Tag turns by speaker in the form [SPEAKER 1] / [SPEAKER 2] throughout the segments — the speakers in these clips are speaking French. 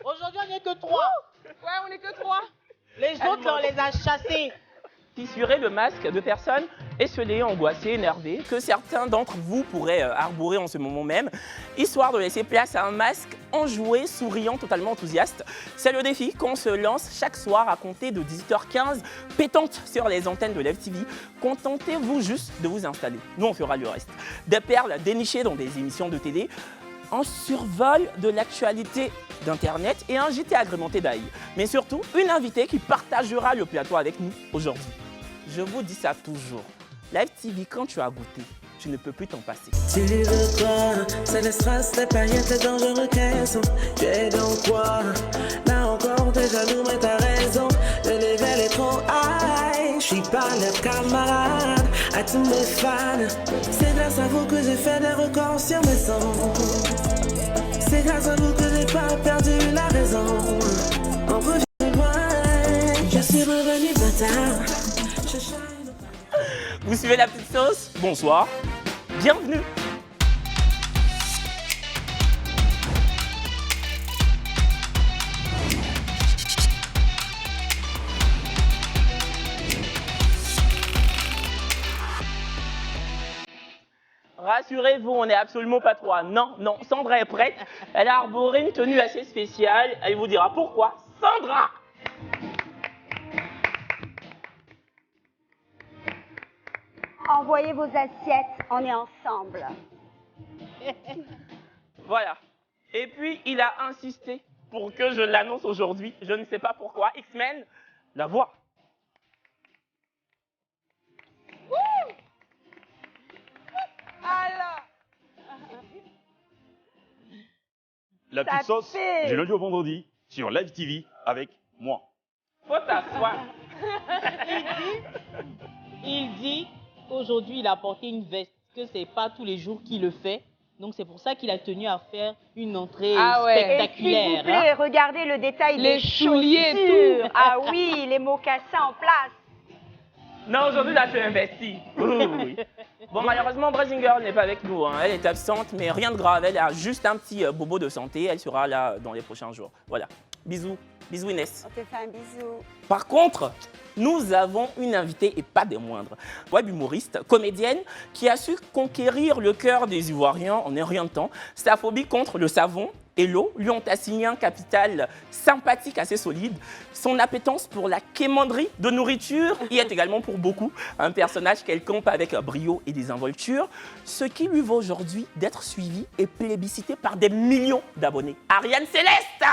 [SPEAKER 1] Aujourd'hui, on n'est que 3.
[SPEAKER 2] Ouais, on n'est que 3.
[SPEAKER 1] Les autres, là, on les a chassés.
[SPEAKER 3] Tissurer le masque de personnes esselées, angoissées, énervées, que certains d'entre vous pourraient arborer en ce moment même, histoire de laisser place à un masque enjoué, souriant, totalement enthousiaste. C'est le défi qu'on se lance chaque soir à compter de 18h15, pétante sur les antennes de Live TV. Contentez-vous juste de vous installer. Nous, on fera le reste. Des perles dénichées dans des émissions de télé, un survol de l'actualité d'Internet et un JT agrémenté d'AI. Mais surtout, une invitée qui partagera le plateau avec nous aujourd'hui. Je vous dis ça toujours. Live TV, quand tu as goûté, tu ne peux plus t'en passer.
[SPEAKER 4] Tu veux quoi? C'est le stress, les paillettes, les dangereux caissons. Tu es donc quoi? Là encore, t'es jaloux, mais t'as raison. Le level est trop high. Je suis pas leur camarade. À tous mes fans, c'est grâce à vous que j'ai fait des records sur mes sons. C'est grâce à vous que j'ai pas perdu la raison. On revient loin. Je suis revenu bâtard.
[SPEAKER 3] Vous suivez la petite sauce? Bonsoir, bienvenue. Rassurez-vous, on n'est absolument pas trois. Non, non, Sandra est prête. Elle a arboré une tenue assez spéciale. Elle vous dira pourquoi. Sandra!
[SPEAKER 5] Envoyez vos assiettes, on est ensemble.
[SPEAKER 3] Voilà. Et puis, il a insisté pour que je l'annonce aujourd'hui. Je ne sais pas pourquoi. X-Men, la voix.
[SPEAKER 6] La petite sauce, du lundi au vendredi, sur Live TV, avec moi.
[SPEAKER 3] Faut t'asseoir.
[SPEAKER 1] Il dit qu'aujourd'hui, il a porté une veste, que c'est pas tous les jours qu'il le fait. Donc, c'est pour ça qu'il a tenu à faire une entrée spectaculaire.
[SPEAKER 5] Et s'il vous plaît, regardez le détail
[SPEAKER 2] Les
[SPEAKER 5] des
[SPEAKER 2] souliers,
[SPEAKER 5] chaussures.
[SPEAKER 2] tout.
[SPEAKER 5] Ah oui, les mocassins en place.
[SPEAKER 3] Non, aujourd'hui, là, tu investis. Oui. Bon, malheureusement, Brazing Girl n'est pas avec nous. Hein. Elle est absente, mais rien de grave. Elle a juste un petit bobo de santé. Elle sera là dans les prochains jours. Voilà. Bisous. Bisous, Inès.
[SPEAKER 5] On te fait un bisou.
[SPEAKER 3] Par contre, nous avons une invitée et pas des moindres. Web humoriste, comédienne, qui a su conquérir le cœur des Ivoiriens en un rien de temps. Sa phobie contre le savon et l'eau lui ont assigné un capital sympathique assez solide. Son appétence pour la quémanderie de nourriture y est également pour beaucoup un personnage qu'elle campe avec brio et désinvolture, ce qui lui vaut aujourd'hui d'être suivi et plébiscité par des millions d'abonnés. Ariane Céleste!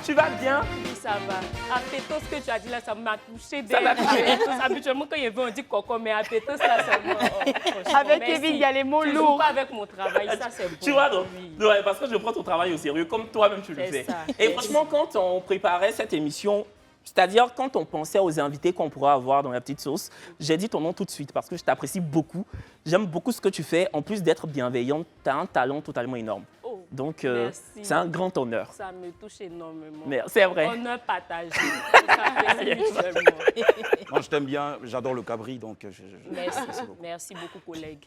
[SPEAKER 3] Tu vas bien?
[SPEAKER 7] Oui, ça va. Appétos, ce que tu as dit là, ça m'a touché.
[SPEAKER 3] Ça m'a touché.
[SPEAKER 7] Habituellement, quand il y avait, on dit coco, mais appétos, là, ça m'a...
[SPEAKER 5] Avec Kevin, il y a les mots
[SPEAKER 7] Tu
[SPEAKER 5] lourds.
[SPEAKER 7] joues pas avec mon travail, ça, c'est bon.
[SPEAKER 3] Tu vois, donc,
[SPEAKER 7] Oui.
[SPEAKER 3] ouais, parce que je prends ton travail au sérieux, comme toi-même tu le
[SPEAKER 7] C'est
[SPEAKER 3] fais.
[SPEAKER 7] ça.
[SPEAKER 3] Et franchement, quand on préparait cette émission, c'est-à-dire quand on pensait aux invités qu'on pourrait avoir dans la petite sauce, j'ai dit ton nom tout de suite parce que je t'apprécie beaucoup. J'aime beaucoup ce que tu fais. En plus d'être bienveillante, tu as un talent totalement énorme.
[SPEAKER 7] Oh,
[SPEAKER 3] Donc,
[SPEAKER 7] merci.
[SPEAKER 3] c'est un grand honneur.
[SPEAKER 7] Ça me touche énormément.
[SPEAKER 3] Mais c'est vrai.
[SPEAKER 7] Honneur partagé. Ça fait mutuellement.
[SPEAKER 6] Moi, je t'aime bien, j'adore le cabri, donc
[SPEAKER 7] Merci. Merci beaucoup, collègue.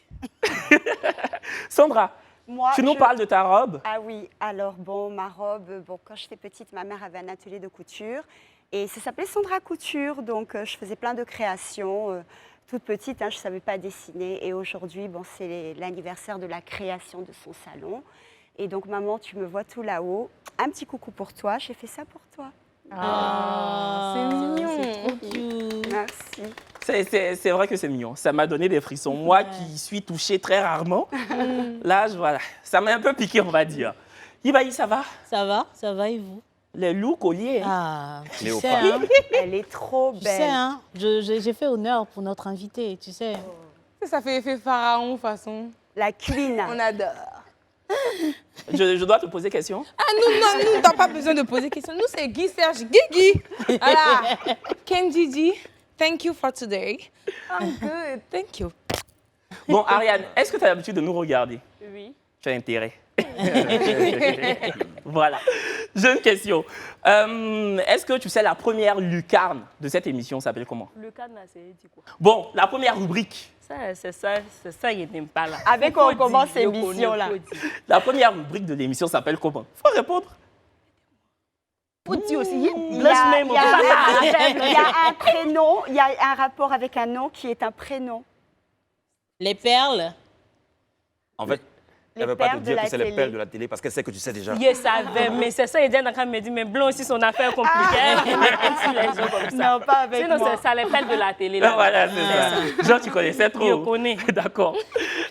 [SPEAKER 3] Sandra,
[SPEAKER 5] Moi,
[SPEAKER 3] tu nous parles de ta robe.
[SPEAKER 5] Ah oui, alors bon, ma robe, bon, quand j'étais petite, ma mère avait un atelier de couture et ça s'appelait Sandra Couture, donc je faisais plein de créations. Toute petite, hein, je ne savais pas dessiner et aujourd'hui, bon, c'est l'anniversaire de la création de son salon. Et donc, maman, tu me vois tout là-haut. Un petit coucou pour toi, j'ai fait ça pour toi.
[SPEAKER 1] C'est mignon.
[SPEAKER 7] C'est trop cute.
[SPEAKER 5] Merci.
[SPEAKER 3] C'est vrai que c'est mignon. Ça m'a donné des frissons. Moi qui suis touchée très rarement, là, voilà, ça m'a un peu piqué, on va dire. Ibaï, ça va?
[SPEAKER 1] Ça va et vous?
[SPEAKER 3] Les loups colliers. Hein?
[SPEAKER 1] Ah, tu sais,
[SPEAKER 6] Léopard.
[SPEAKER 1] hein,
[SPEAKER 5] Elle est trop
[SPEAKER 1] tu
[SPEAKER 5] belle.
[SPEAKER 1] sais, hein, j'ai fait honneur pour notre invité, tu sais.
[SPEAKER 2] Ça fait effet pharaon, de toute façon.
[SPEAKER 5] La queen.
[SPEAKER 2] On adore.
[SPEAKER 3] Je dois te poser question.
[SPEAKER 2] Ah, nous, t'as pas besoin de poser question. Nous, c'est Guy Serge Guigui. Voilà. Kenji, thank you for today. I'm good. Thank you.
[SPEAKER 3] Bon, Ariane, est-ce que tu as l'habitude de nous regarder?
[SPEAKER 7] Oui.
[SPEAKER 3] Tu as intérêt. Voilà. J'ai une question. Est-ce que tu sais la première lucarne de cette émission s'appelle comment?
[SPEAKER 7] Lucarne, c'est dit quoi?
[SPEAKER 3] Bon, la première rubrique.
[SPEAKER 7] C'est ça, il n'aime pas là.
[SPEAKER 5] Avec quoi on commence l'émission là?
[SPEAKER 3] La première rubrique de l'émission s'appelle comment? Faut répondre.
[SPEAKER 7] Faut dire aussi,
[SPEAKER 5] Il y a un prénom, il y a un rapport avec un nom qui est un prénom.
[SPEAKER 1] Les perles.
[SPEAKER 6] En fait, elle ne veut pas te dire que c'est les perles de la télé parce qu'elle sait que tu sais déjà.
[SPEAKER 7] Je savais, mais c'est ça, il dit dans me dit, mais Blanc aussi, son affaire compliquée. Les gens comme ça.
[SPEAKER 5] Non, pas avec
[SPEAKER 7] Sinon,
[SPEAKER 5] moi.
[SPEAKER 7] c'est ça, les perles de la télé. Là.
[SPEAKER 3] Voilà, c'est ça. Genre, tu connaissais trop.
[SPEAKER 7] Je connais.
[SPEAKER 3] D'accord.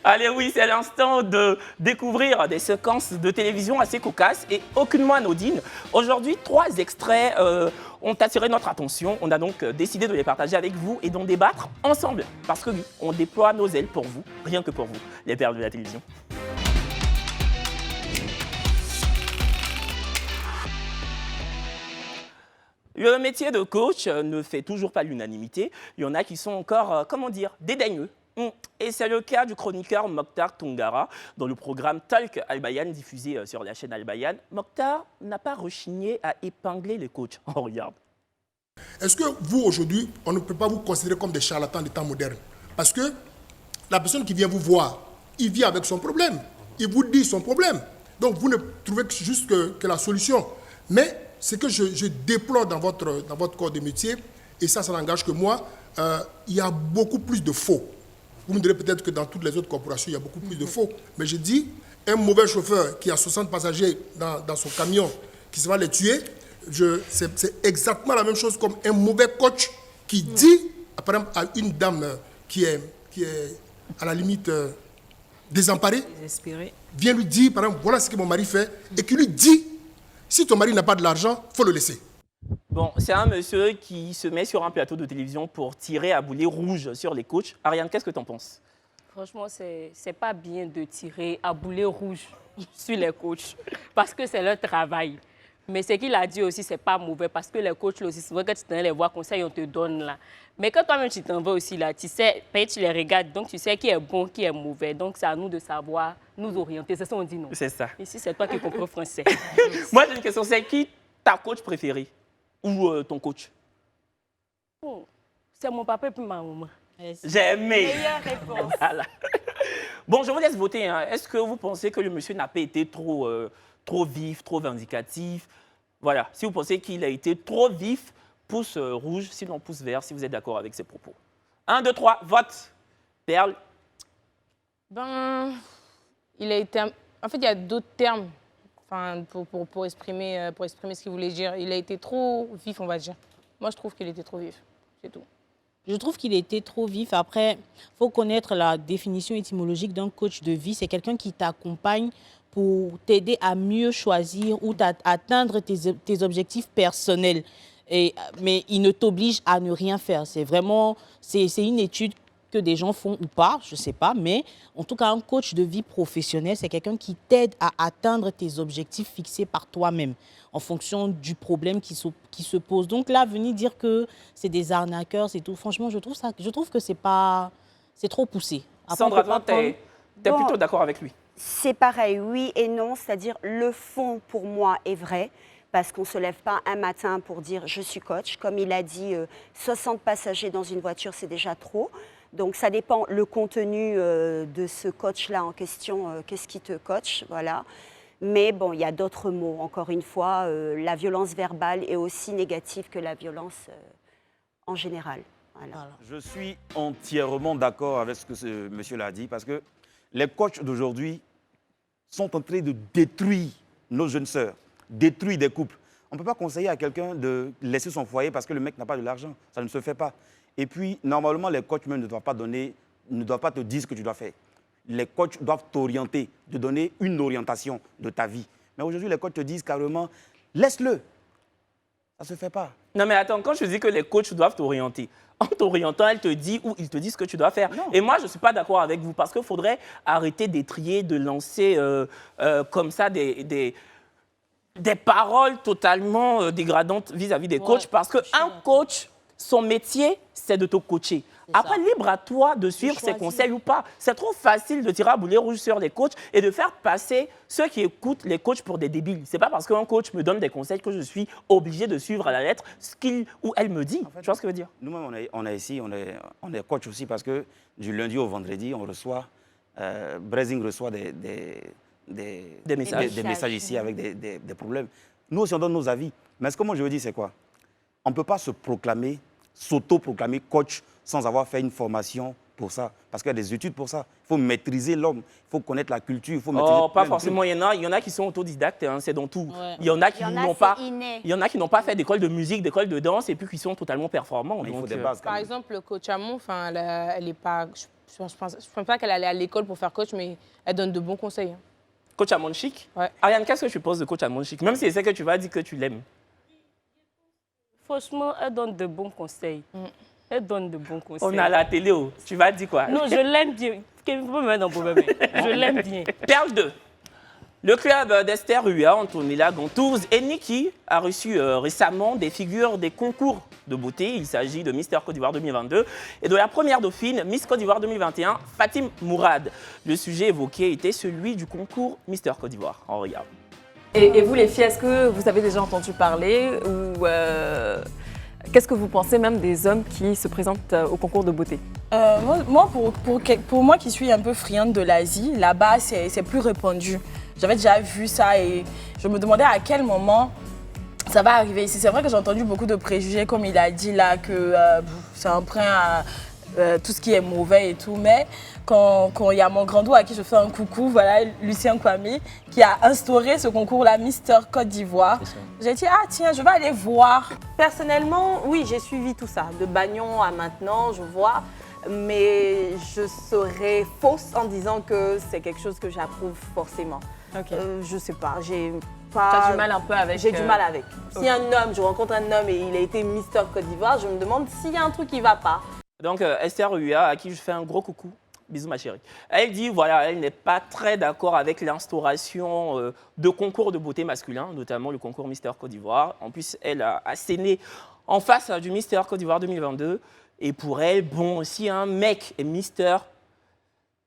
[SPEAKER 3] Allez, oui, c'est l'instant de découvrir des séquences de télévision assez cocasses et aucunement anodines. Aujourd'hui, 3 extraits ont attiré notre attention. On a donc décidé de les partager avec vous et d'en débattre ensemble. Parce que oui, on déploie nos ailes pour vous, rien que pour vous, les perles de la télévision. Le métier de coach ne fait toujours pas l'unanimité. Il y en a qui sont encore, comment dire, dédaigneux. Et c'est le cas du chroniqueur Mokhtar Tongara dans le programme Talk Al-Bayan diffusé sur la chaîne Al-Bayan. Mokhtar n'a pas rechigné à épingler les coachs. On regarde.
[SPEAKER 8] Est-ce que vous, aujourd'hui, on ne peut pas vous considérer comme des charlatans des temps modernes? Parce que la personne qui vient vous voir, il vient avec son problème. Il vous dit son problème. Donc, vous ne trouvez juste que la solution. Mais ce que je déplore dans votre corps de métier, et ça n'engage que moi, il y a beaucoup plus de faux. Vous me direz peut-être que dans toutes les autres corporations, il y a beaucoup plus de faux. Mais je dis, un mauvais chauffeur qui a 60 passagers dans son camion, qui se va les tuer, c'est exactement la même chose comme un mauvais coach qui dit, par exemple, à une dame qui est à la limite désemparée, vient lui dire, par exemple, voilà ce que mon mari fait, et qui lui dit, si ton mari n'a pas de l'argent, il faut le laisser.
[SPEAKER 3] Bon, c'est un monsieur qui se met sur un plateau de télévision pour tirer à boulet rouge sur les coachs. Ariane, qu'est-ce que tu en penses?
[SPEAKER 7] Franchement, c'est pas bien de tirer à boulet rouge sur les coachs parce que c'est leur travail. Mais ce qu'il a dit aussi, c'est pas mauvais parce que les coachs, là aussi, c'est vrai que tu t'en les voir conseils, on te donne là. Mais quand toi-même tu t'en vas aussi là, tu sais, tu les regardes, donc tu sais qui est bon, qui est mauvais. Donc c'est à nous de savoir nous orienter. C'est ça, on dit non.
[SPEAKER 3] C'est ça.
[SPEAKER 7] Ici, c'est toi qui comprends français.
[SPEAKER 3] Moi, j'ai une question. C'est qui ta coach préférée? Ou ton coach?
[SPEAKER 7] Oh, c'est mon papa et puis ma maman.
[SPEAKER 3] J'ai aimé.
[SPEAKER 5] Meilleure réponse.
[SPEAKER 3] Voilà. Bon, je vous laisse voter. Hein. Est-ce que vous pensez que le monsieur n'a pas été trop vif, trop vindicatif? Voilà. Si vous pensez qu'il a été trop vif, pouce rouge, sinon pouce vert, si vous êtes d'accord avec ses propos. 1, 2, 3, vote. Perle.
[SPEAKER 2] Ben, il a été... En fait, il y a d'autres termes. Enfin, pour exprimer ce qu'il voulait dire. Il a été trop vif, on va dire. Moi, je trouve qu'il était trop vif. C'est tout.
[SPEAKER 1] Je trouve qu'il était trop vif. Après, il faut connaître la définition étymologique d'un coach de vie. C'est quelqu'un qui t'accompagne pour t'aider à mieux choisir ou atteindre tes objectifs personnels. Mais il ne t'oblige à ne rien faire. C'est vraiment... C'est une étude que des gens font ou pas, je ne sais pas, mais en tout cas, un coach de vie professionnelle, c'est quelqu'un qui t'aide à atteindre tes objectifs fixés par toi-même en fonction du problème qui se pose. Donc là, venir dire que c'est des arnaqueurs, c'est tout, franchement, je trouve que c'est trop poussé. Après,
[SPEAKER 3] Sandra, toi, tu es plutôt d'accord avec lui?
[SPEAKER 5] C'est pareil, oui et non, c'est-à-dire le fond, pour moi, est vrai. Parce qu'on ne se lève pas un matin pour dire « je suis coach ». Comme il a dit, 60 passagers dans une voiture, c'est déjà trop. Donc, ça dépend le contenu de ce coach-là en question, qu'est-ce qui te coach, voilà. Mais bon, il y a d'autres mots. Encore une fois, la violence verbale est aussi négative que la violence en général. Voilà.
[SPEAKER 6] Je suis entièrement d'accord avec ce que ce monsieur-là a dit parce que les coachs d'aujourd'hui sont en train de détruire nos jeunes sœurs, détruire des couples. On ne peut pas conseiller à quelqu'un de laisser son foyer parce que le mec n'a pas de l'argent. Ça ne se fait pas. Et puis, normalement, les coachs même ne doivent pas te dire ce que tu dois faire. Les coachs doivent t'orienter, te donner une orientation de ta vie. Mais aujourd'hui, les coachs te disent carrément, laisse-le. Ça ne se fait pas.
[SPEAKER 3] Non, mais attends, quand je dis que les coachs doivent t'orienter, en t'orientant, elle te dit ou ils te disent ce que tu dois faire. Non. Et moi, je ne suis pas d'accord avec vous parce qu'il faudrait arrêter d'étrier, de lancer comme ça des paroles totalement dégradantes vis-à-vis des coachs parce qu'un coach, son métier, c'est de te coacher. Après, libre à toi de suivre ses conseils ou pas. C'est trop facile de tirer à boulet rouge sur les coachs et de faire passer ceux qui écoutent les coachs pour des débiles. C'est pas parce qu'un coach me donne des conseils que je suis obligé de suivre à la lettre ce qu'il ou elle me dit. Tu vois ce que je veux dire?
[SPEAKER 6] Nous-mêmes, on est ici, on est coach aussi parce que du lundi au vendredi, on reçoit, Brazing reçoit des messages ici avec des problèmes. Nous aussi, on donne nos avis. Mais ce que moi je veux dire, c'est quoi? On ne peut pas se proclamer, s'auto-proclamer coach sans avoir fait une formation pour ça. Parce qu'il y a des études pour ça. Il faut maîtriser l'homme, il faut connaître la culture, il faut maîtriser...
[SPEAKER 3] Oh, pas forcément. Il y en a qui sont autodidactes, hein, c'est dans tout.
[SPEAKER 1] Ouais.
[SPEAKER 3] Il y en a qui n'ont pas...
[SPEAKER 5] inné.
[SPEAKER 3] Il y en a qui n'ont pas fait d'école de musique, d'école de danse et puis qui sont totalement performants.
[SPEAKER 6] Mais il faut
[SPEAKER 3] Donc,
[SPEAKER 6] des bases quand
[SPEAKER 2] Par
[SPEAKER 6] même.
[SPEAKER 2] exemple, le coach Amon, elle est pas... Je pense pas qu'elle allait à l'école pour faire coach, mais elle donne de bons conseils. Hein.
[SPEAKER 3] Coach Amonchik.
[SPEAKER 2] Ouais.
[SPEAKER 3] Ariane, qu'est-ce que tu penses de coach Amonchik? Même si c'est que tu vas dire que tu l'aimes.
[SPEAKER 7] Franchement, elle donne de bons conseils. Elle donne de bons conseils.
[SPEAKER 3] On est à la télé, oh. Tu vas dire quoi?
[SPEAKER 7] Non, je l'aime bien. Vous me mettre dans le problème. Je l'aime bien.
[SPEAKER 3] Perle 2. Le club d'Esther Rua, Antonella Gantouz et Niki a reçu récemment des figures des concours de beauté. Il s'agit de Mister Côte d'Ivoire 2022 et de la première dauphine Miss Côte d'Ivoire 2021, Fatim Mourad. Le sujet évoqué était celui du concours Mister Côte d'Ivoire. On regarde.
[SPEAKER 9] Et vous les filles, est-ce que vous avez déjà entendu parler ou qu'est-ce que vous pensez même des hommes qui se présentent au concours de beauté?
[SPEAKER 10] Pour moi qui suis un peu friande de l'Asie, là-bas c'est plus répandu. J'avais déjà vu ça et je me demandais à quel moment ça va arriver ici. C'est vrai que j'ai entendu beaucoup de préjugés, comme il a dit là, que c'est un frein à tout ce qui est mauvais et tout. Mais quand il y a mon grand dos à qui je fais un coucou, voilà, Lucien Kwame, qui a instauré ce concours-là, Mister Côte d'Ivoire, j'ai dit, ah tiens, je vais aller voir.
[SPEAKER 11] Personnellement, oui, j'ai suivi tout ça. De Bagnon à maintenant, je vois. Mais je serais fausse en disant que c'est quelque chose que j'approuve forcément.
[SPEAKER 9] Okay.
[SPEAKER 11] Je sais pas, j'ai
[SPEAKER 9] Tu as du mal un peu avec...
[SPEAKER 11] J'ai du mal avec. Si un homme, je rencontre un homme et il a été Mister Côte d'Ivoire, je me demande s'il y a un truc qui va pas.
[SPEAKER 3] Donc Esther Rua, à qui je fais un gros coucou. Bisous ma chérie. Elle dit voilà, elle n'est pas très d'accord avec l'instauration de concours de beauté masculin, notamment le concours Mister Côte d'Ivoire. En plus, elle a asséné en face du Mister Côte d'Ivoire 2022. Et pour elle, bon, si un mec est Mister,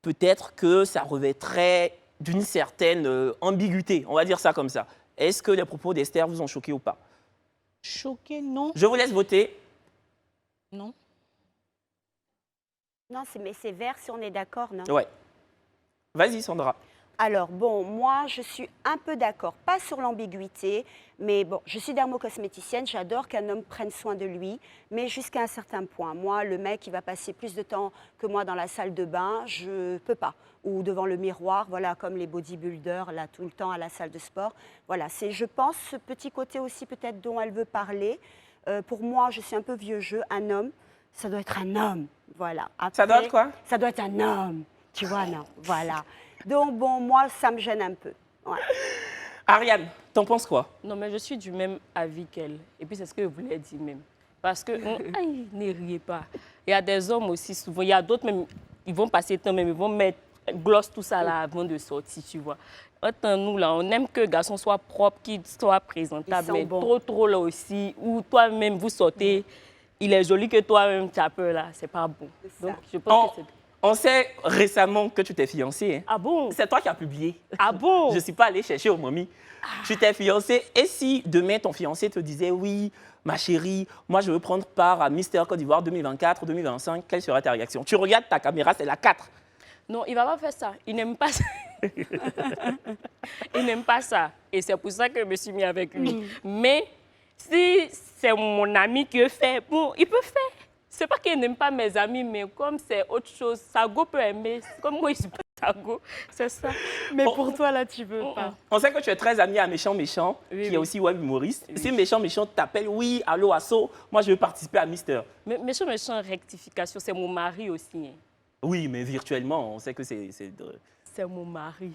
[SPEAKER 3] peut-être que ça revêtrait d'une certaine ambiguïté, on va dire ça comme ça. Est-ce que les propos d'Esther vous ont choqué ou pas?
[SPEAKER 1] Choqué, non.
[SPEAKER 3] Je vous laisse voter.
[SPEAKER 1] Non.
[SPEAKER 5] Non, mais c'est vert si on est d'accord, non?
[SPEAKER 3] Ouais. Vas-y, Sandra.
[SPEAKER 5] Alors, bon, moi, je suis un peu d'accord, pas sur l'ambiguïté, mais bon, je suis dermocosméticienne, j'adore qu'un homme prenne soin de lui, mais jusqu'à un certain point. Moi, le mec, il va passer plus de temps que moi dans la salle de bain, je peux pas. Ou devant le miroir, voilà, comme les bodybuilders, là, tout le temps à la salle de sport. Voilà, c'est, je pense, ce petit côté aussi peut-être dont elle veut parler. Pour moi, je suis un peu vieux jeu, un homme, ça doit être un homme, voilà. Après,
[SPEAKER 3] Ça doit être quoi?
[SPEAKER 5] Ça doit être un homme, tu vois, non, voilà. Donc, bon, moi, ça me gêne un peu. Ouais.
[SPEAKER 3] Ariane, t'en penses quoi?
[SPEAKER 7] Non, mais je suis du même avis qu'elle. Et puis, c'est ce que je voulais dire même. Parce que, aïe, ne riez pas. Il y a des hommes aussi, souvent, il y a d'autres même, ils vont passer le temps même, ils vont mettre, gloss tout ça là avant de sortir, tu vois. Autant nous, là, on aime que le garçon soit propre, qu'il soit présentable, mais
[SPEAKER 5] bons.
[SPEAKER 7] trop là aussi, ou toi-même, vous sortez, il est joli que toi-même, tu as peur là, c'est pas bon. Donc, je pense que c'est...
[SPEAKER 3] On sait récemment que tu t'es fiancée. Hein.
[SPEAKER 7] Ah bon?
[SPEAKER 3] C'est toi qui as publié.
[SPEAKER 7] Ah bon?
[SPEAKER 3] Je ne suis pas allée chercher au mamie. Tu t'es fiancée. Et si demain ton fiancé te disait oui, ma chérie, moi je veux prendre part à Mister Côte d'Ivoire 2024-2025, quelle sera ta réaction? Tu regardes ta caméra, c'est la 4.
[SPEAKER 7] Non, il ne va pas faire ça. Il n'aime pas ça. Il n'aime pas ça. Et c'est pour ça que je me suis mis avec lui. Mais si c'est mon ami qui le fait, bon, il peut faire. C'est pas qu'il n'aime pas mes amis, mais comme c'est autre chose, Sago peut aimer. Comme moi, je suis pas Sago, c'est ça.
[SPEAKER 10] Mais pour toi, là, tu veux pas.
[SPEAKER 3] On sait que tu es très ami à Méchant Méchant, qui est aussi web humoriste. Si Méchant Méchant t'appelle, oui, allô, Asso, moi je veux participer à Mister.
[SPEAKER 7] Mais méchant, rectification, c'est mon mari aussi. Hein.
[SPEAKER 3] Oui, mais virtuellement, on sait que c'est...
[SPEAKER 7] C'est mon mari.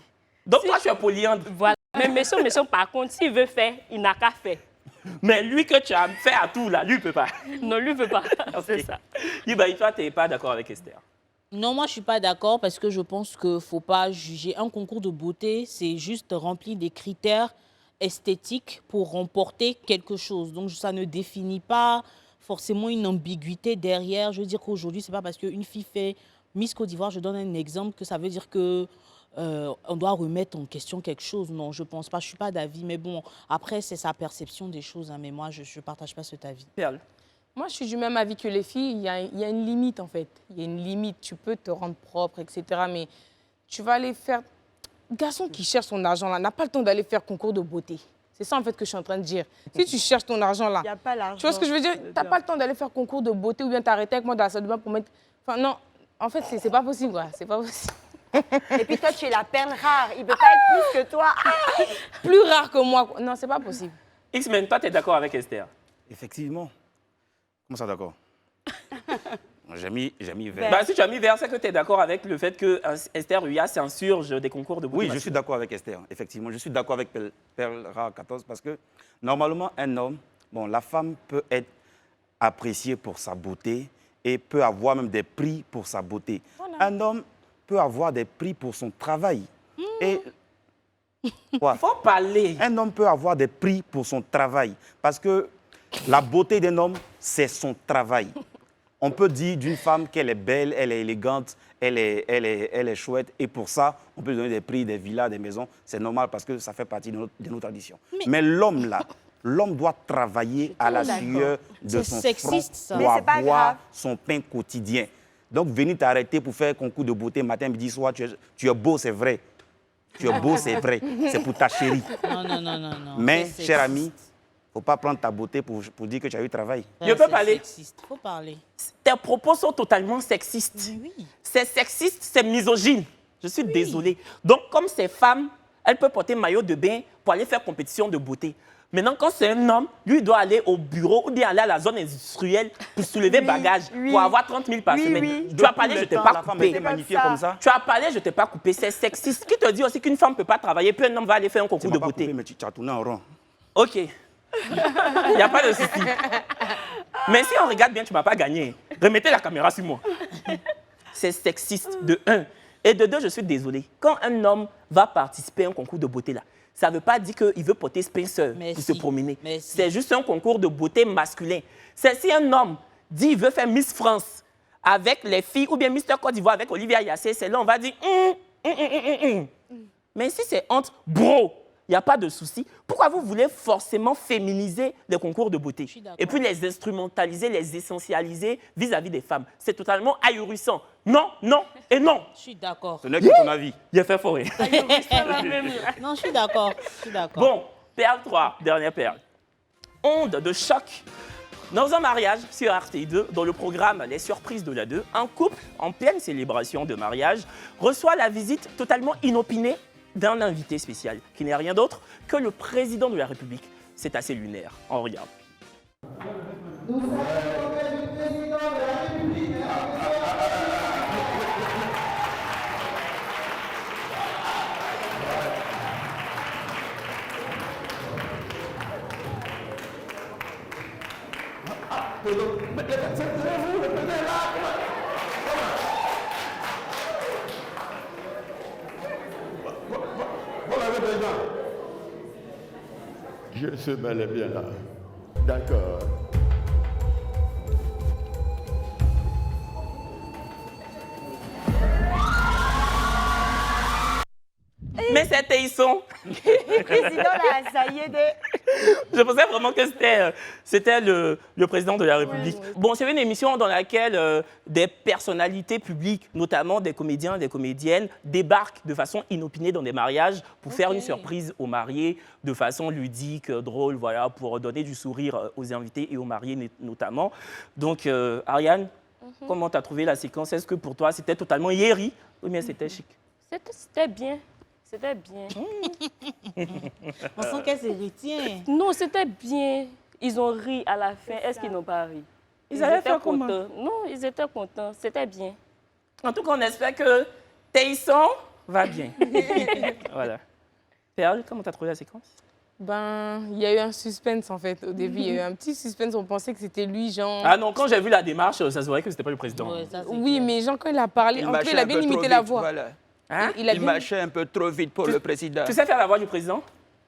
[SPEAKER 3] Donc toi, tu es polyandre.
[SPEAKER 7] Voilà. Mais méchant, par contre, s'il veut faire, il n'a qu'à faire.
[SPEAKER 3] Mais lui que tu as fait à tout, là, lui ne peut pas.
[SPEAKER 7] Non, lui ne peut pas. C'est ça.
[SPEAKER 3] Toi, tu n'es pas d'accord avec Esther?
[SPEAKER 1] Non, moi, je ne suis pas d'accord parce que je pense qu'il ne faut pas juger. Un concours de beauté, c'est juste remplir des critères esthétiques pour remporter quelque chose. Donc, ça ne définit pas forcément une ambiguïté derrière. Je veux dire qu'aujourd'hui, c'est pas parce qu'une fille fait Miss Côte d'Ivoire, je donne un exemple, que ça veut dire que on doit remettre en question quelque chose. Non, je pense pas. Je suis pas d'avis. Mais bon, après, c'est sa perception des choses. Hein, mais moi, je partage pas cet avis.
[SPEAKER 3] Perle.
[SPEAKER 2] Moi, je suis du même avis que les filles. Il y a une limite, en fait. Il y a une limite. Tu peux te rendre propre, etc. Mais tu vas aller faire... Garçon qui cherche son argent, là, n'a pas le temps d'aller faire concours de beauté. C'est ça, en fait, que je suis en train de dire. Si tu cherches ton argent, là...
[SPEAKER 5] Il n'y a pas l'argent.
[SPEAKER 2] Tu vois ce que je veux dire? Tu n'as pas le temps d'aller faire concours de beauté ou bien t'arrêter avec moi dans la salle de bain pour mettre... Enfin, non. En fait, c'est pas possible, quoi. C'est pas possible.
[SPEAKER 5] Et puis toi, tu es la perle rare. Il ne peut pas être plus que toi.
[SPEAKER 2] Plus rare que moi. Non, c'est pas possible.
[SPEAKER 3] X-Men, toi, tu es d'accord avec Esther?
[SPEAKER 6] Effectivement. Comment ça, d'accord? J'ai mis vert.
[SPEAKER 3] Bah, si tu as mis vert, c'est que tu es d'accord avec le fait que Esther Huya s'insurge des concours de beauté.
[SPEAKER 6] Oui, je suis d'accord avec Esther, effectivement. Je suis d'accord avec Perle Rare 14 parce que normalement, un homme, bon, la femme peut être appréciée pour sa beauté et peut avoir même des prix pour sa beauté. Voilà. Un homme peut avoir des prix pour son travail. Et
[SPEAKER 3] il faut parler.
[SPEAKER 6] Un homme peut avoir des prix pour son travail parce que la beauté d'un homme, c'est son travail. On peut dire d'une femme qu'elle est belle, elle est élégante, elle est chouette. Et pour ça, on peut donner des prix, des villas, des maisons. C'est normal parce que ça fait partie de nos traditions. Mais l'homme, là, l'homme doit travailler à la sueur de son front pour avoir son pain quotidien. Donc, venir t'arrêter pour faire concours de beauté matin, midi, soir, tu es beau, c'est vrai. Tu es beau, c'est vrai. C'est pour ta chérie.
[SPEAKER 1] Non.
[SPEAKER 6] Mais, cher ami, il ne faut pas prendre ta beauté pour dire que tu as eu travail.
[SPEAKER 3] Je peux parler?
[SPEAKER 1] Il faut parler.
[SPEAKER 3] Tes propos sont totalement sexistes.
[SPEAKER 1] Oui.
[SPEAKER 3] C'est sexiste, c'est misogyne. Je suis désolée. Donc, comme ces femmes, elles peuvent porter maillot de bain pour aller faire compétition de beauté. Maintenant, quand c'est un homme, lui doit aller au bureau ou bien aller à la zone industrielle pour soulever bagages, pour avoir 30 000 par semaine. Tu as parlé, je ne t'ai pas coupé. Tu as parlé, je ne t'ai pas coupé. C'est sexiste. Qui te dit aussi qu'une femme ne peut pas travailler, puis un homme va aller faire un concours de beauté?
[SPEAKER 6] Coupé, mais tu as tourné en rond.
[SPEAKER 3] OK. Il n'y a pas de souci. Mais si on regarde bien, tu ne m'as pas gagné. Remettez la caméra sur moi. C'est sexiste, de 1. Et de 2, je suis désolée. Quand un homme va participer à un concours de beauté, là, ça ne veut pas dire qu'il veut porter Spencer pour se promener. C'est juste un concours de beauté masculin. C'est si un homme dit qu'il veut faire Miss France avec les filles ou bien Mister Côte d'Ivoire avec Olivia Yassé, c'est là on va dire Mais si c'est entre bro, il n'y a pas de souci. Pourquoi vous voulez forcément féminiser les concours de beauté et puis les instrumentaliser, les essentialiser vis-à-vis des femmes? C'est totalement ahurissant. Non, non et non.
[SPEAKER 1] Je suis d'accord.
[SPEAKER 6] Ce n'est que ton avis.
[SPEAKER 3] Il a fait forêt.
[SPEAKER 1] Non, je suis d'accord.
[SPEAKER 3] Bon, perle 3, dernière perle. Onde de choc. Dans un mariage sur RTI2, dans le programme Les Surprises de la 2, un couple en pleine célébration de mariage reçoit la visite totalement inopinée d'un invité spécial, qui n'est rien d'autre que le président de la République. C'est assez lunaire. On regarde.
[SPEAKER 12] Nous sommes le président de la République.
[SPEAKER 13] Je suis bel et bien là. D'accord.
[SPEAKER 3] Mais c'était Isson.
[SPEAKER 5] Le président là, ça y est.
[SPEAKER 3] Je pensais vraiment que c'était le président de la République. Ouais. Bon, c'est une émission dans laquelle des personnalités publiques, notamment des comédiens, des comédiennes, débarquent de façon inopinée dans des mariages pour faire une surprise aux mariés, de façon ludique, drôle, voilà, pour donner du sourire aux invités et aux mariés notamment. Donc, Ariane, comment tu as trouvé la séquence? Est-ce que pour toi, c'était totalement yéri ou bien c'était chic?
[SPEAKER 7] C'était bien. C'était bien.
[SPEAKER 1] On sent qu'elle se retient.
[SPEAKER 7] Non, c'était bien. Ils ont ri à la fin. Est-ce qu'ils n'ont pas ri?
[SPEAKER 3] Ils avaient fait comment?
[SPEAKER 7] Non, ils étaient contents. C'était bien.
[SPEAKER 3] En tout cas, on espère que Taïson va bien. Voilà. Perle, comment tu as trouvé la séquence?
[SPEAKER 2] Ben, il y a eu un suspense en fait. Au début, il y a eu un petit suspense. On pensait que c'était lui, Jean.
[SPEAKER 3] Ah non, quand j'ai vu la démarche, ça se voyait que c'était pas le président.
[SPEAKER 2] Ouais, oui, mais Jean, quand il a parlé, en fait, il a bien imité la voix.
[SPEAKER 6] Voilà.
[SPEAKER 3] Hein?
[SPEAKER 6] Il marchait un peu trop vite pour le président.
[SPEAKER 3] Tu sais faire la voix du président?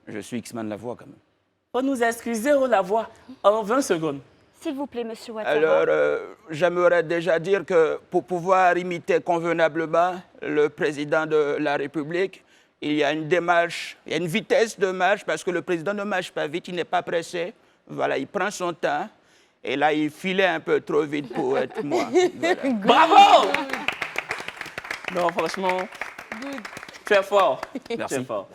[SPEAKER 6] Je suis X-Man la voix quand même.
[SPEAKER 3] Faut nous excuser, la voix, en 20 secondes.
[SPEAKER 5] S'il vous plaît, monsieur Ouattara.
[SPEAKER 14] Alors, j'aimerais déjà dire que pour pouvoir imiter convenablement le président de la République, il y a une démarche, il y a une vitesse de marche parce que le président ne marche pas vite, il n'est pas pressé. Voilà, il prend son temps. Et là, il filait un peu trop vite pour être moi. Voilà.
[SPEAKER 3] Bravo! Non, franchement, tu es fort.
[SPEAKER 6] Merci.
[SPEAKER 3] Tu es fort.